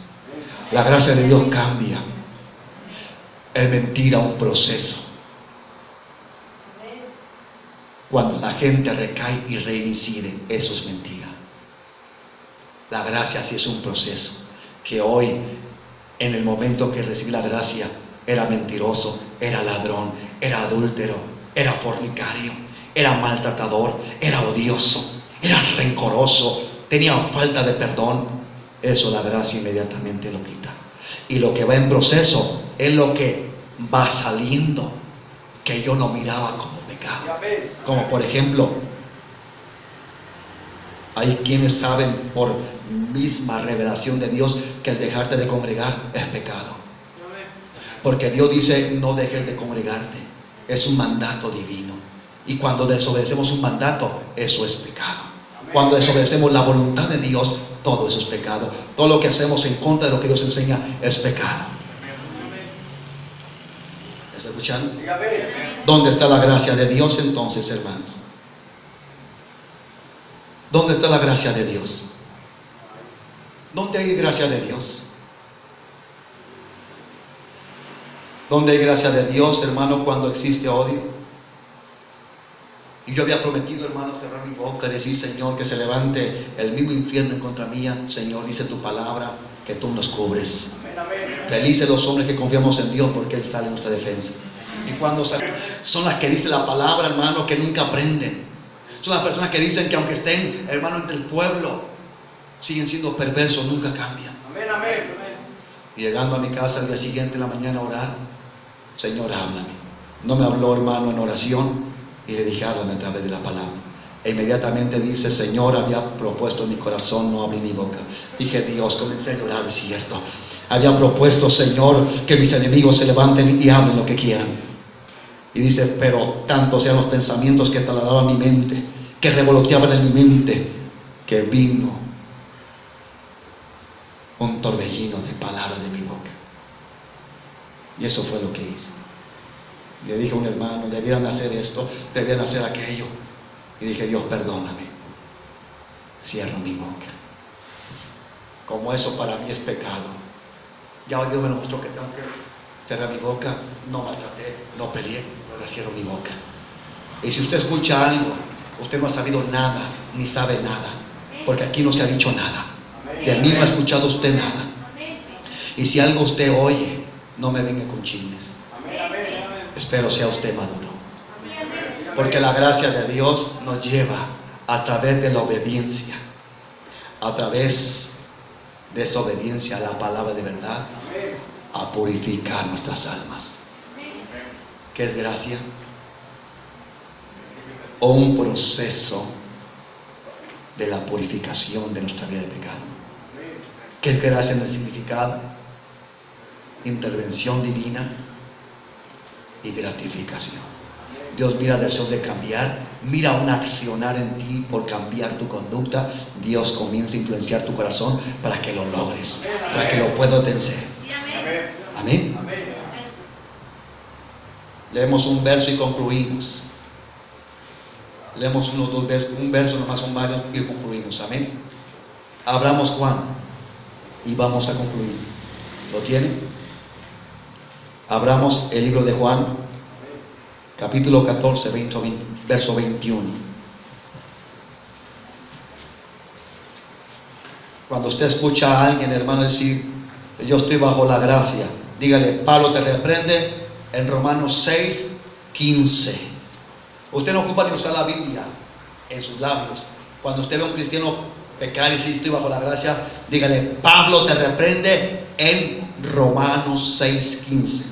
A: La gracia de Dios cambia. Es mentira un proceso. Cuando la gente recae y reincide, eso es mentira. La gracia sí es un proceso. Que hoy, en el momento que recibí la gracia, era mentiroso, era ladrón, era adúltero, era fornicario, era maltratador, era odioso, era rencoroso, tenía falta de perdón. Eso la gracia inmediatamente lo quita. Y lo que va en proceso es lo que va saliendo, que yo no miraba como pecado. Como por ejemplo, hay quienes saben por misma revelación de Dios que el dejarte de congregar es pecado. Porque Dios dice, no dejes de congregarte. Es un mandato divino. Y cuando desobedecemos un mandato, eso es pecado. Cuando desobedecemos la voluntad de Dios, todo eso es pecado. Todo lo que hacemos en contra de lo que Dios enseña es pecado. ¿Me está escuchando? ¿Dónde está la gracia de Dios entonces, hermanos? ¿Dónde está la gracia de Dios? ¿Dónde hay gracia de Dios? ¿Dónde hay gracia de Dios, hermano, cuando existe odio? Y yo había prometido, hermano, cerrar mi boca y decir, Señor, que se levante el mismo infierno en contra mía. Señor, dice tu palabra que tú nos cubres. Felices los hombres que confiamos en Dios, porque Él sale en nuestra defensa. Y cuando son las que dice la palabra, hermano, que nunca aprenden. Son las personas que dicen que aunque estén, hermano, entre el pueblo, siguen siendo perversos, nunca cambian. Y llegando a mi casa el día siguiente en la mañana a orar, Señor, háblame. No me habló, hermano, en oración, y le dije, háblame a través de la palabra. E inmediatamente dice, Señor, había propuesto en mi corazón, no abrí mi boca. Dije, Dios, comencé a llorar, es cierto. Había propuesto, Señor, que mis enemigos se levanten y hablen lo que quieran. Y dice, pero tanto sean los pensamientos que taladraban mi mente, que revoloteaban en mi mente, que vino un torbellino de palabras de mi boca. Y eso fue lo que hice. Le dije a un hermano, debieran hacer esto, debieran hacer aquello. Y dije, Dios, perdóname. Cierro mi boca. Como eso para mí es pecado. Ya hoy Dios me lo mostró que tengo que cerrar mi boca. No maltraté, no peleé, ahora cierro mi boca. Y si usted escucha algo, usted no ha sabido nada, ni sabe nada. Porque aquí no se ha dicho nada. De mí no ha escuchado usted nada. Y si algo usted oye, no me venga con chismes. Espero sea usted maduro. Porque la gracia de Dios nos lleva a través de la obediencia, a través de esa obediencia a la palabra de verdad, a purificar nuestras almas. ¿Qué es gracia? O un proceso de la purificación de nuestra vida de pecado. ¿Qué es gracia en el significado? Intervención divina y gratificación. Dios mira deseos de cambiar, mira un accionar en ti por cambiar tu conducta. Dios comienza a influenciar tu corazón para que lo logres, para que lo puedas vencer. Amén. Leemos un verso y concluimos. Leemos unos dos versos, un verso nomás, son varios y concluimos. Amén. Abramos Juan y vamos a concluir. ¿Lo tienen? Abramos el libro de Juan, capítulo 14, verso 21. Cuando usted escucha a alguien, hermano, decir, Yo estoy bajo la gracia. Dígale, Pablo te reprende en Romanos 6:15. Usted no ocupa ni usar la Biblia en sus labios. Cuando usted ve a un cristiano pecar y decir estoy bajo la gracia, dígale, Pablo te reprende en Romanos 6:15.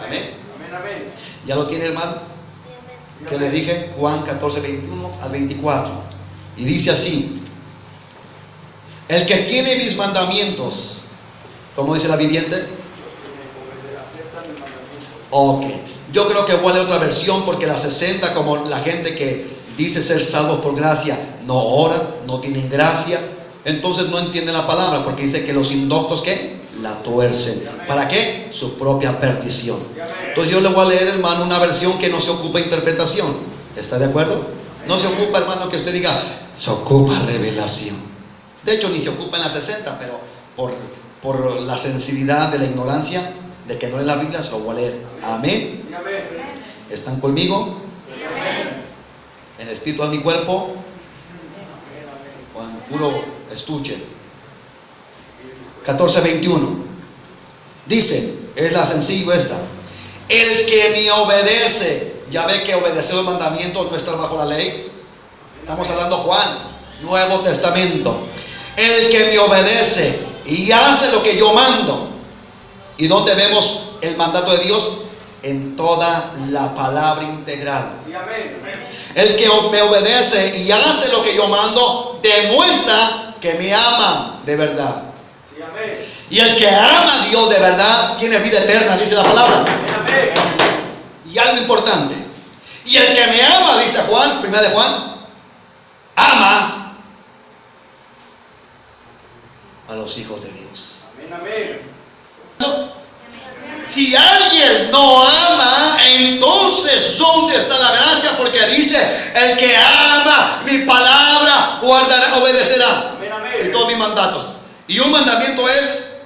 A: Amén.
C: Amén, amén.
A: ¿Ya lo tiene, hermano? Que le dije, Juan 14:21 al 24. Y dice así: el que tiene mis mandamientos, ¿cómo dice la viviente? Ok, yo creo que voy a leer otra versión, porque la 60, como la gente que dice ser salvos por gracia, no oran, no tienen gracia, entonces no entienden la palabra, porque dice que los indoctos, ¿qué? La tuercen. ¿Para qué? Su propia perdición. Entonces yo le voy a leer, hermano, una versión que no se ocupa interpretación. ¿Está de acuerdo? No se ocupa, hermano, que usted diga, se ocupa revelación. De hecho, ni se ocupa en la 60, pero por la sensibilidad de la ignorancia de que no leen la Biblia, se lo voy a leer. Amén. ¿Están conmigo? En espíritu a mi cuerpo, o en puro estuche. 14:21 dice, es la sencillo esta: el que me obedece. Ya ve que obedecer los mandamientos no está bajo la ley. Estamos hablando Juan, Nuevo Testamento. El que me obedece y hace lo que yo mando. ¿Y dónde vemos el mandato de Dios? En toda la palabra integral. El que me obedece y hace lo que yo mando demuestra que me ama de verdad. Y el que ama a Dios de verdad tiene vida eterna, dice la palabra. Y algo importante: y el que me ama, dice Juan, 1 de Juan, ama a los hijos de Dios. Si alguien no ama, entonces ¿dónde está la gracia? Porque dice, el que ama mi palabra guardará, obedecerá y todos mis mandatos. Y un mandamiento es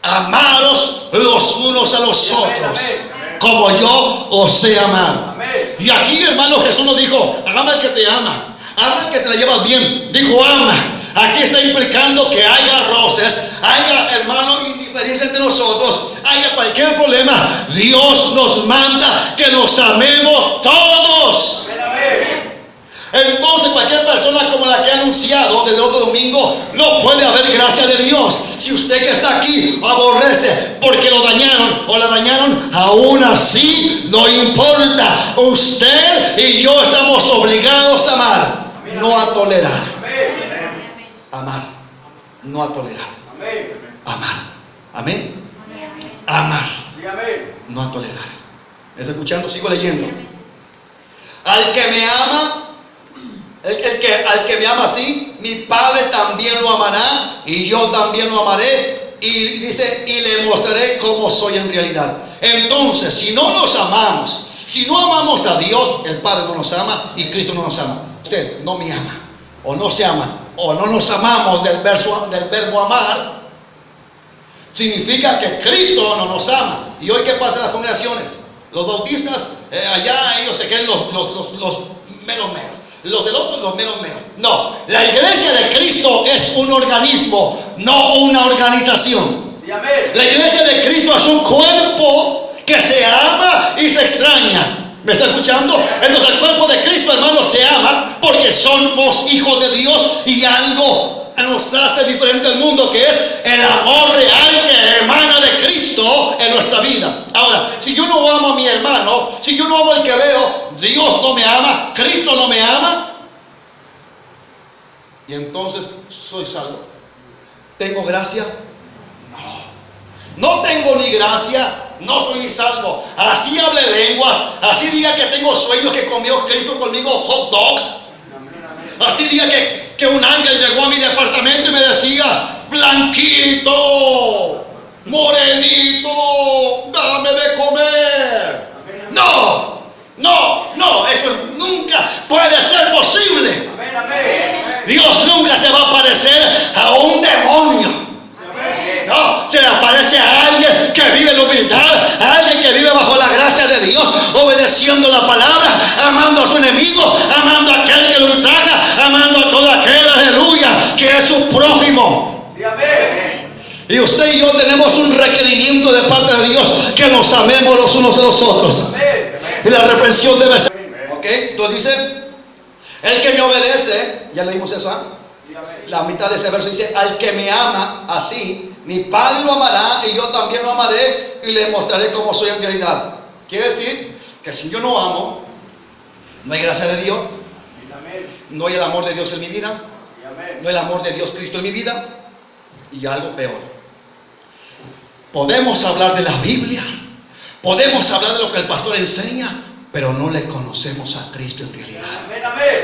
A: amaros los unos a los otros, como yo os he amado. Y aquí, hermano, Jesús nos dijo, ama al que te ama, ama al que te la llevas bien. Dijo ama. Aquí está implicando que haya roces, haya, hermano, indiferencia entre nosotros, haya cualquier problema. Dios nos manda que nos amemos todos. Entonces cualquier persona como la que he anunciado desde otro domingo, no puede haber gracia de Dios. Si usted que está aquí aborrece porque lo dañaron o la dañaron, aún así no importa. Usted y yo estamos obligados a amar, no a tolerar. Amar, no a tolerar. Amar. Amén. Amar, no a tolerar. ¿Me está escuchando? Sigo leyendo. Al que me ama, al que me ama así, mi Padre también lo amará, y yo también lo amaré. Y dice, y le mostraré cómo soy en realidad. Entonces, si no nos amamos, si no amamos a Dios, el Padre no nos ama y Cristo no nos ama. Usted no me ama, o no se ama, o no nos amamos del verbo amar, significa que Cristo no nos ama. Y hoy, ¿qué pasa en las congregaciones? Los bautistas, allá ellos se creen los menos menos, los del otro los menos menos. No, la iglesia de Cristo es un organismo, no una organización. La iglesia de Cristo es un cuerpo que se ama y se extraña. ¿Me está escuchando? Entonces el cuerpo de Cristo, hermanos, se ama porque somos hijos de Dios, y algo nos hace diferente al mundo, que es el amor real que emana de Cristo en nuestra vida. Ahora, si yo no amo a mi hermano, si yo no amo al que veo, Dios no me ama, Cristo no me ama, y entonces soy salvo. ¿Tengo gracia? No tengo ni gracia, no soy ni salvo. Así hable lenguas, así diga que tengo sueños, que comió Cristo conmigo hot dogs, así diga que un ángel llegó a mi departamento y me decía, blanquito, morenito, dame de comer. No, eso nunca puede ser posible. Dios nunca se va a parecer a un demonio. No, se le aparece a alguien que vive en humildad, a alguien que vive bajo la gracia de Dios, obedeciendo la palabra, amando a su enemigo, amando a aquel que lo ultraja, amando a todo aquel, aleluya, que es su prójimo.
B: Y usted y yo tenemos un requerimiento de parte de Dios que nos amemos los unos a los otros.
C: Amén.
B: Y la reprensión debe ser. ¿Ok? Entonces dice, el que me obedece, ya leímos eso, ¿ah? La mitad de ese verso dice, al que me ama así, mi Padre lo amará y yo también lo amaré y le mostraré cómo soy en realidad. Quiere decir que si yo no amo, no hay gracia de Dios, no hay el amor de Dios en mi vida, no hay el amor de Dios Cristo en mi vida, y algo peor. Podemos hablar de la Biblia, podemos hablar de lo que el pastor enseña, pero no le conocemos a Cristo en realidad.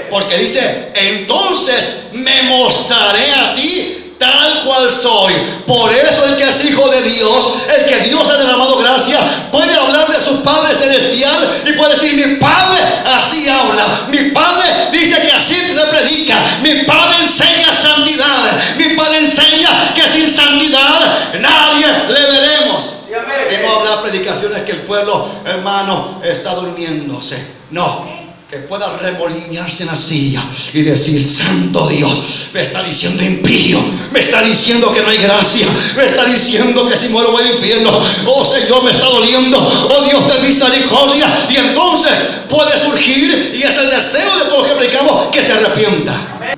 B: Porque dice, entonces me mostraré a ti tal cual soy. Por eso el que es hijo de Dios, el que Dios ha derramado gracia, puede hablar de su Padre celestial y puede decir, mi Padre así habla, mi Padre dice que así se predica, mi Padre enseña santidad, mi Padre enseña que sin santidad nadie le veremos. Y no hablar predicaciones que el pueblo, hermano, está durmiéndose. No, que pueda remolinearse en la silla y decir, santo Dios, me está diciendo impío, me está diciendo que no hay gracia, me está diciendo que si muero voy al infierno. Oh Señor, me está doliendo, oh Dios de misericordia. Y entonces puede surgir, y es el deseo de todos los que predicamos, que se arrepienta.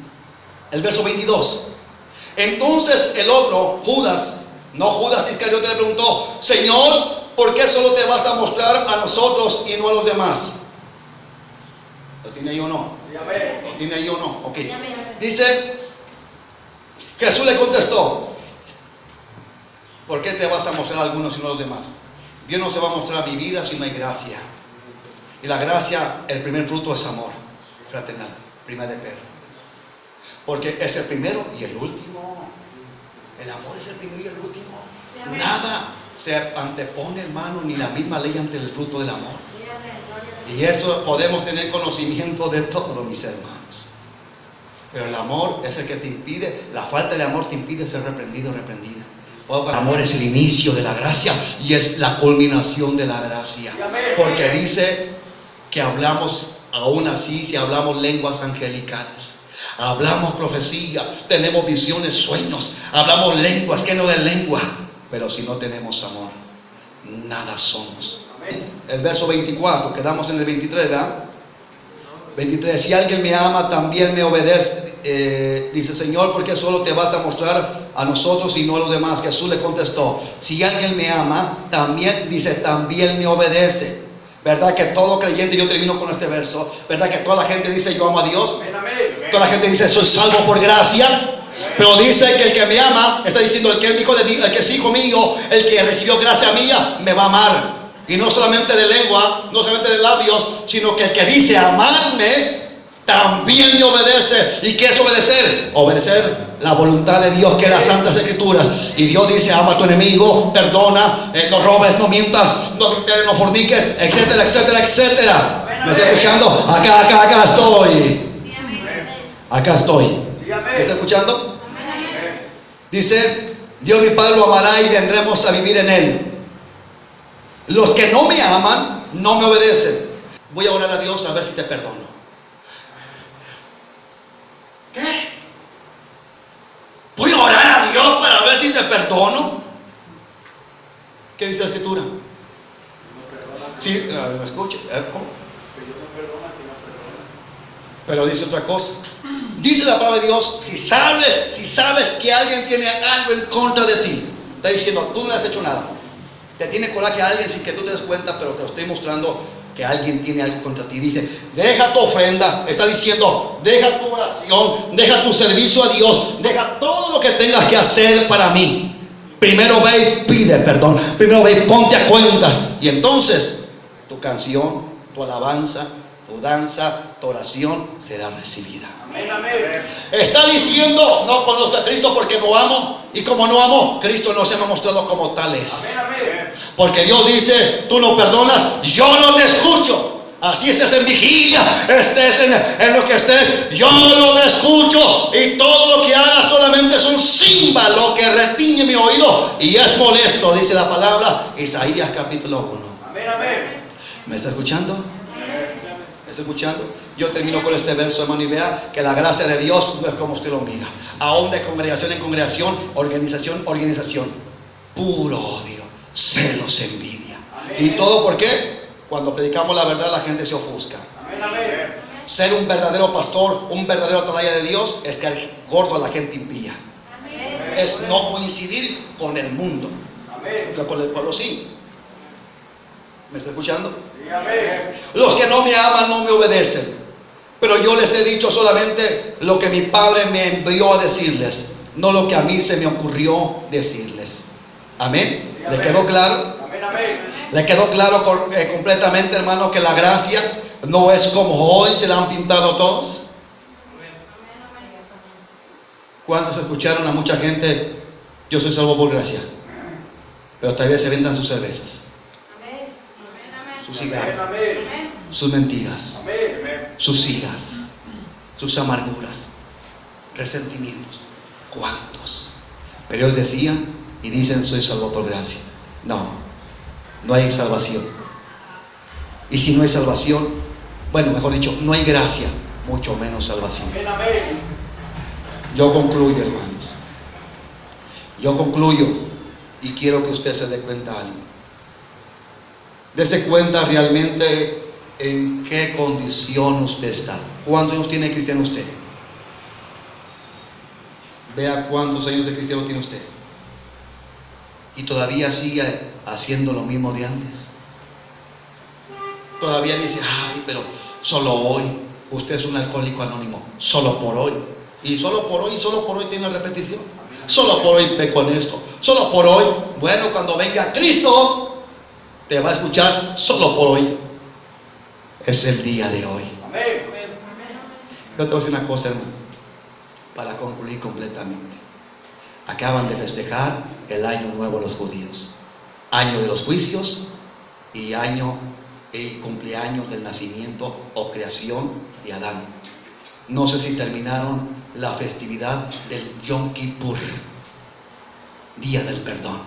B: El verso 22. Entonces el otro, Judas, no Judas Iscariote, le preguntó, Señor, ¿por qué solo te vas a mostrar a nosotros y no a los demás? ¿Lo tiene ahí o no? ¿Lo tiene ahí o no? Ok. Dice, Jesús le contestó, ¿por qué te vas a mostrar a algunos y no a los demás? Dios no se va a mostrar a mi vida si no hay gracia. Y la gracia, el primer fruto es amor fraternal. Primera de Pedro. Porque es el primero y el último. El amor es el primero y el último. Nada se antepone, hermano, ni la misma ley ante el fruto del amor. Y eso podemos tener conocimiento de todo, mis hermanos. Pero el amor es el que te impide, la falta de amor te impide ser reprendido o reprendida. El amor es el inicio de la gracia y es la culminación de la gracia. Porque dice que hablamos, aún así, si hablamos lenguas angelicales, hablamos profecía, tenemos visiones, sueños, hablamos lenguas, que no de lengua, pero si no tenemos amor, nada somos. El verso 24, quedamos en el 23, ¿verdad? 23, si alguien me ama, también me obedece. Dice, Señor, ¿por qué solo te vas a mostrar a nosotros y no a los demás? Jesús le contestó, si alguien me ama, también, dice, también me obedece. ¿Verdad que todo creyente, yo termino con este verso, verdad que toda la gente dice, yo amo a Dios? Toda la gente dice, soy salvo por gracia. Pero dice que el que me ama, está diciendo, el que es hijo de Dios, el que es hijo mío, el que recibió gracia mía, me va a amar. Y no solamente de lengua, no solamente de labios, sino que el que dice amarme, también me obedece. ¿Y qué es obedecer? Obedecer la voluntad de Dios, que es las Santas Escrituras. Y Dios dice, ama a tu enemigo, perdona, no robes, no mientas, no forniques, etcétera, etcétera, etcétera. ¿Me está escuchando? Acá estoy. Acá estoy. ¿Me está escuchando? Dice, Dios mi Padre lo amará y vendremos a vivir en él. Los que no me aman, no me obedecen. Voy a orar a Dios a ver si te perdono. ¿Qué? Voy a orar a Dios para ver si te perdono. ¿Qué dice la Escritura? Sí, escuche. ¿Cómo? Pero dice otra cosa. Dice la palabra de Dios, si sabes que alguien tiene algo en contra de ti, está diciendo, tú no le has hecho nada. Te tiene coraje a alguien sin que tú te des cuenta, pero te lo estoy mostrando que alguien tiene algo contra ti. Dice, deja tu ofrenda. Está diciendo, deja tu oración, deja tu servicio a Dios, deja todo lo que tengas que hacer para mí. Primero ve y pide perdón. Primero ve y ponte a cuentas. Y entonces tu canción, tu alabanza, tu danza, tu oración será recibida. Está diciendo, no conozco a Cristo porque no amo. Y como no amo, Cristo no se me ha mostrado como tales. Porque Dios dice, tú no perdonas, yo no te escucho. Así estés en vigilia, estés en lo que estés, yo no te escucho. Y todo lo que hagas solamente es un címbalo que retiñe mi oído y es molesto, dice la palabra, Isaías capítulo 1. ¿Me está escuchando? ¿Me está escuchando? Yo termino con este verso, hermano, y vea que la gracia de Dios no es como usted lo mira. Aún de congregación en congregación, organización, puro odio, celos, envidia. ¿Y todo por qué? Cuando predicamos la verdad, la gente se ofusca.
C: Amén, amén.
B: Ser un verdadero pastor, un verdadero atalaya de Dios, es que al gordo a la gente impía. Es no coincidir con el mundo,
C: Amén.
B: porque con el pueblo sí. ¿Me está escuchando?
C: Sí, amén.
B: Los que no me aman no me obedecen, pero yo les he dicho solamente lo que mi Padre me envió a decirles, no lo que a mí se me ocurrió decirles. Amén.
C: Sí,
B: ¿Le
C: amén.
B: quedó claro?
C: Amén, amén.
B: ¿Le quedó claro completamente, hermano, que la gracia no es como hoy se la han pintado todos? ¿Cuántos escucharon a mucha gente? Yo soy salvo por gracia, pero todavía se vendan sus cervezas, sus
C: Amén,
B: cigarros,
C: amén.
B: sus mentiras,
C: Amén.
B: sus iras, sus amarguras, resentimientos. ¿Cuántos? Pero ellos decían y dicen: soy salvo por gracia. No, no hay salvación. Y si no hay salvación, bueno, mejor dicho, no hay gracia, mucho menos salvación.
C: Amén, amén.
B: Yo concluyo, hermanos. Yo concluyo y quiero que usted se dé cuenta algo. Dese cuenta realmente en qué condición usted está. ¿Cuántos años tiene cristiano usted? Vea cuántos años de cristiano tiene usted. Y todavía sigue haciendo lo mismo de antes. Todavía dice: ay, pero solo hoy. Usted es un alcohólico anónimo. Solo por hoy. Y solo por hoy tiene repetición. Solo por hoy peco en esto. Solo por hoy. Bueno, cuando venga Cristo, te va a escuchar solo por hoy. Es el día de hoy.
C: Amén.
B: Yo te voy a decir una cosa, hermano, para concluir completamente. Acaban de festejar el año nuevo los judíos. Año de los juicios y año y cumpleaños del nacimiento o creación de Adán. No sé si terminaron la festividad del Yom Kippur, Día del Perdón.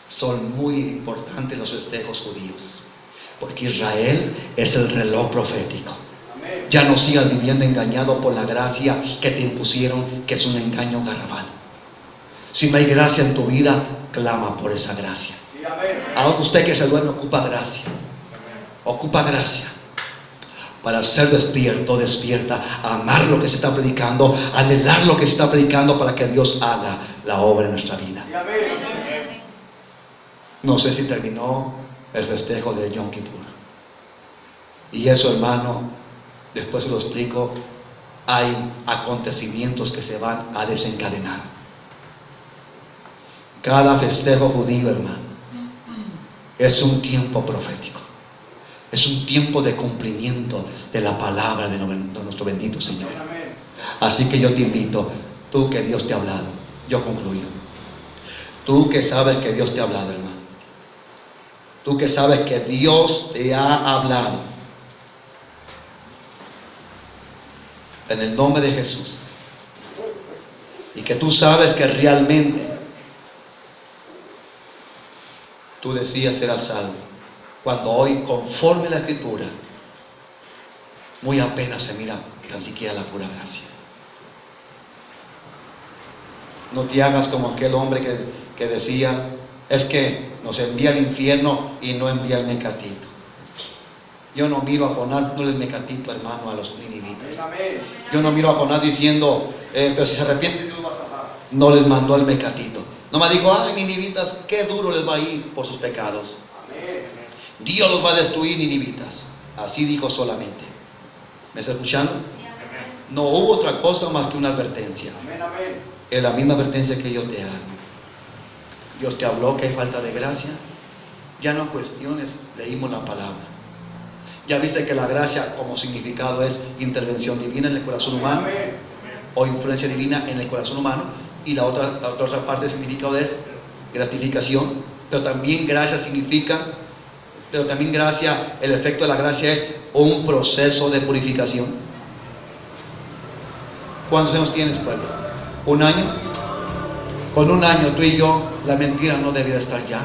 B: Son muy importantes los festejos judíos, porque Israel es el reloj profético.
C: Amén.
B: Ya no sigas viviendo engañado por la gracia que te impusieron, que es un engaño garrafal. Si no hay gracia en tu vida, clama por esa gracia.
C: Sí, amén.
B: Ahora usted que se duerme ocupa gracia. Ocupa gracia para ser despierto, despierta, a amar lo que se está predicando, a anhelar lo que se está predicando, para que Dios haga la obra en nuestra vida.
C: Sí, amén.
B: No sé si terminó el festejo de Yom Kippur. Y eso, hermano, después se lo explico. Hay acontecimientos que se van a desencadenar. Cada festejo judío, hermano, es un tiempo profético. Es un tiempo de cumplimiento de la palabra de nuestro bendito Señor.
C: Amén.
B: Así que yo te invito, tú que Dios te ha hablado, yo concluyo. Tú que sabes que Dios te ha hablado, hermano. Tú que sabes que Dios te ha hablado. En el nombre de Jesús. Y que tú sabes que realmente tú decías ser salvo. Cuando hoy, conforme a la Escritura, muy apenas se mira tan siquiera la pura gracia. No te hagas como aquel hombre que decía: es que nos envía al infierno y no envía el mecatito. Yo no miro a Jonás dándole el mecatito, hermano, a los ninivitas.
C: Amén.
B: Yo no miro a Jonás diciendo: pero si se arrepienten, Dios va a salvar. No les mandó el mecatito. No me dijo: ay, ninivitas, qué duro les va a ir por sus pecados.
C: Amén.
B: Dios los va a destruir, ninivitas. Así dijo solamente. ¿Me está escuchando? No hubo otra cosa más que una advertencia.
C: Amén, amén.
B: Es la misma advertencia que yo te hago. Dios te habló que hay falta de gracia. Ya no cuestiones, leímos la palabra. Ya viste que la gracia como significado es intervención divina en el corazón humano,
C: Amén.
B: o influencia divina en el corazón humano, y la otra parte del significado es gratificación. Pero también gracia significa, el efecto de la gracia es un proceso de purificación. ¿Cuántos años tienes, pueblo? ¿Un año? Con un año tú y yo, la mentira no debiera estar ya.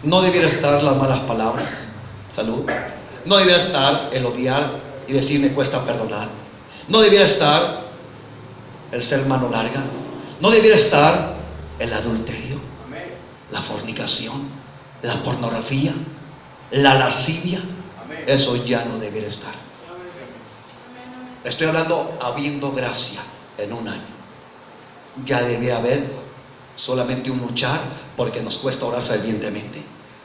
B: No debiera estar las malas palabras. Salud.
A: No debiera estar el odiar y decir me cuesta perdonar. No debiera estar el ser mano larga. No debiera estar el adulterio,
C: Amén.
A: la fornicación, la pornografía, la lascivia.
C: Amén.
A: Eso ya no debiera estar. Estoy hablando habiendo gracia en un año. Ya debiera haber solamente un luchar, porque nos cuesta orar fervientemente,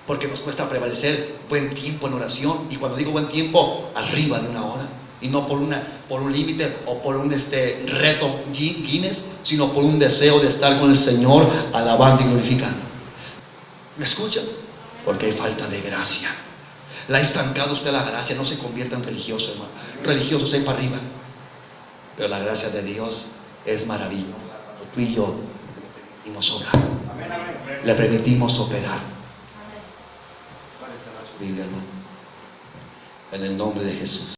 A: porque nos cuesta prevalecer buen tiempo en oración. Y cuando digo buen tiempo, arriba de una hora, y no por un límite o por un reto Guinness, sino por un deseo de estar con el Señor, alabando y glorificando. ¿Me escuchan? Porque hay falta de gracia. La ha estancado usted la gracia. No se convierta en religioso, hermano. Religiosos hay para arriba, pero la gracia de Dios es maravillosa. Tú y yo le permitimos obrar,
C: Amén, amén.
A: le permitimos operar. Biblia, hermano, en el nombre de Jesús.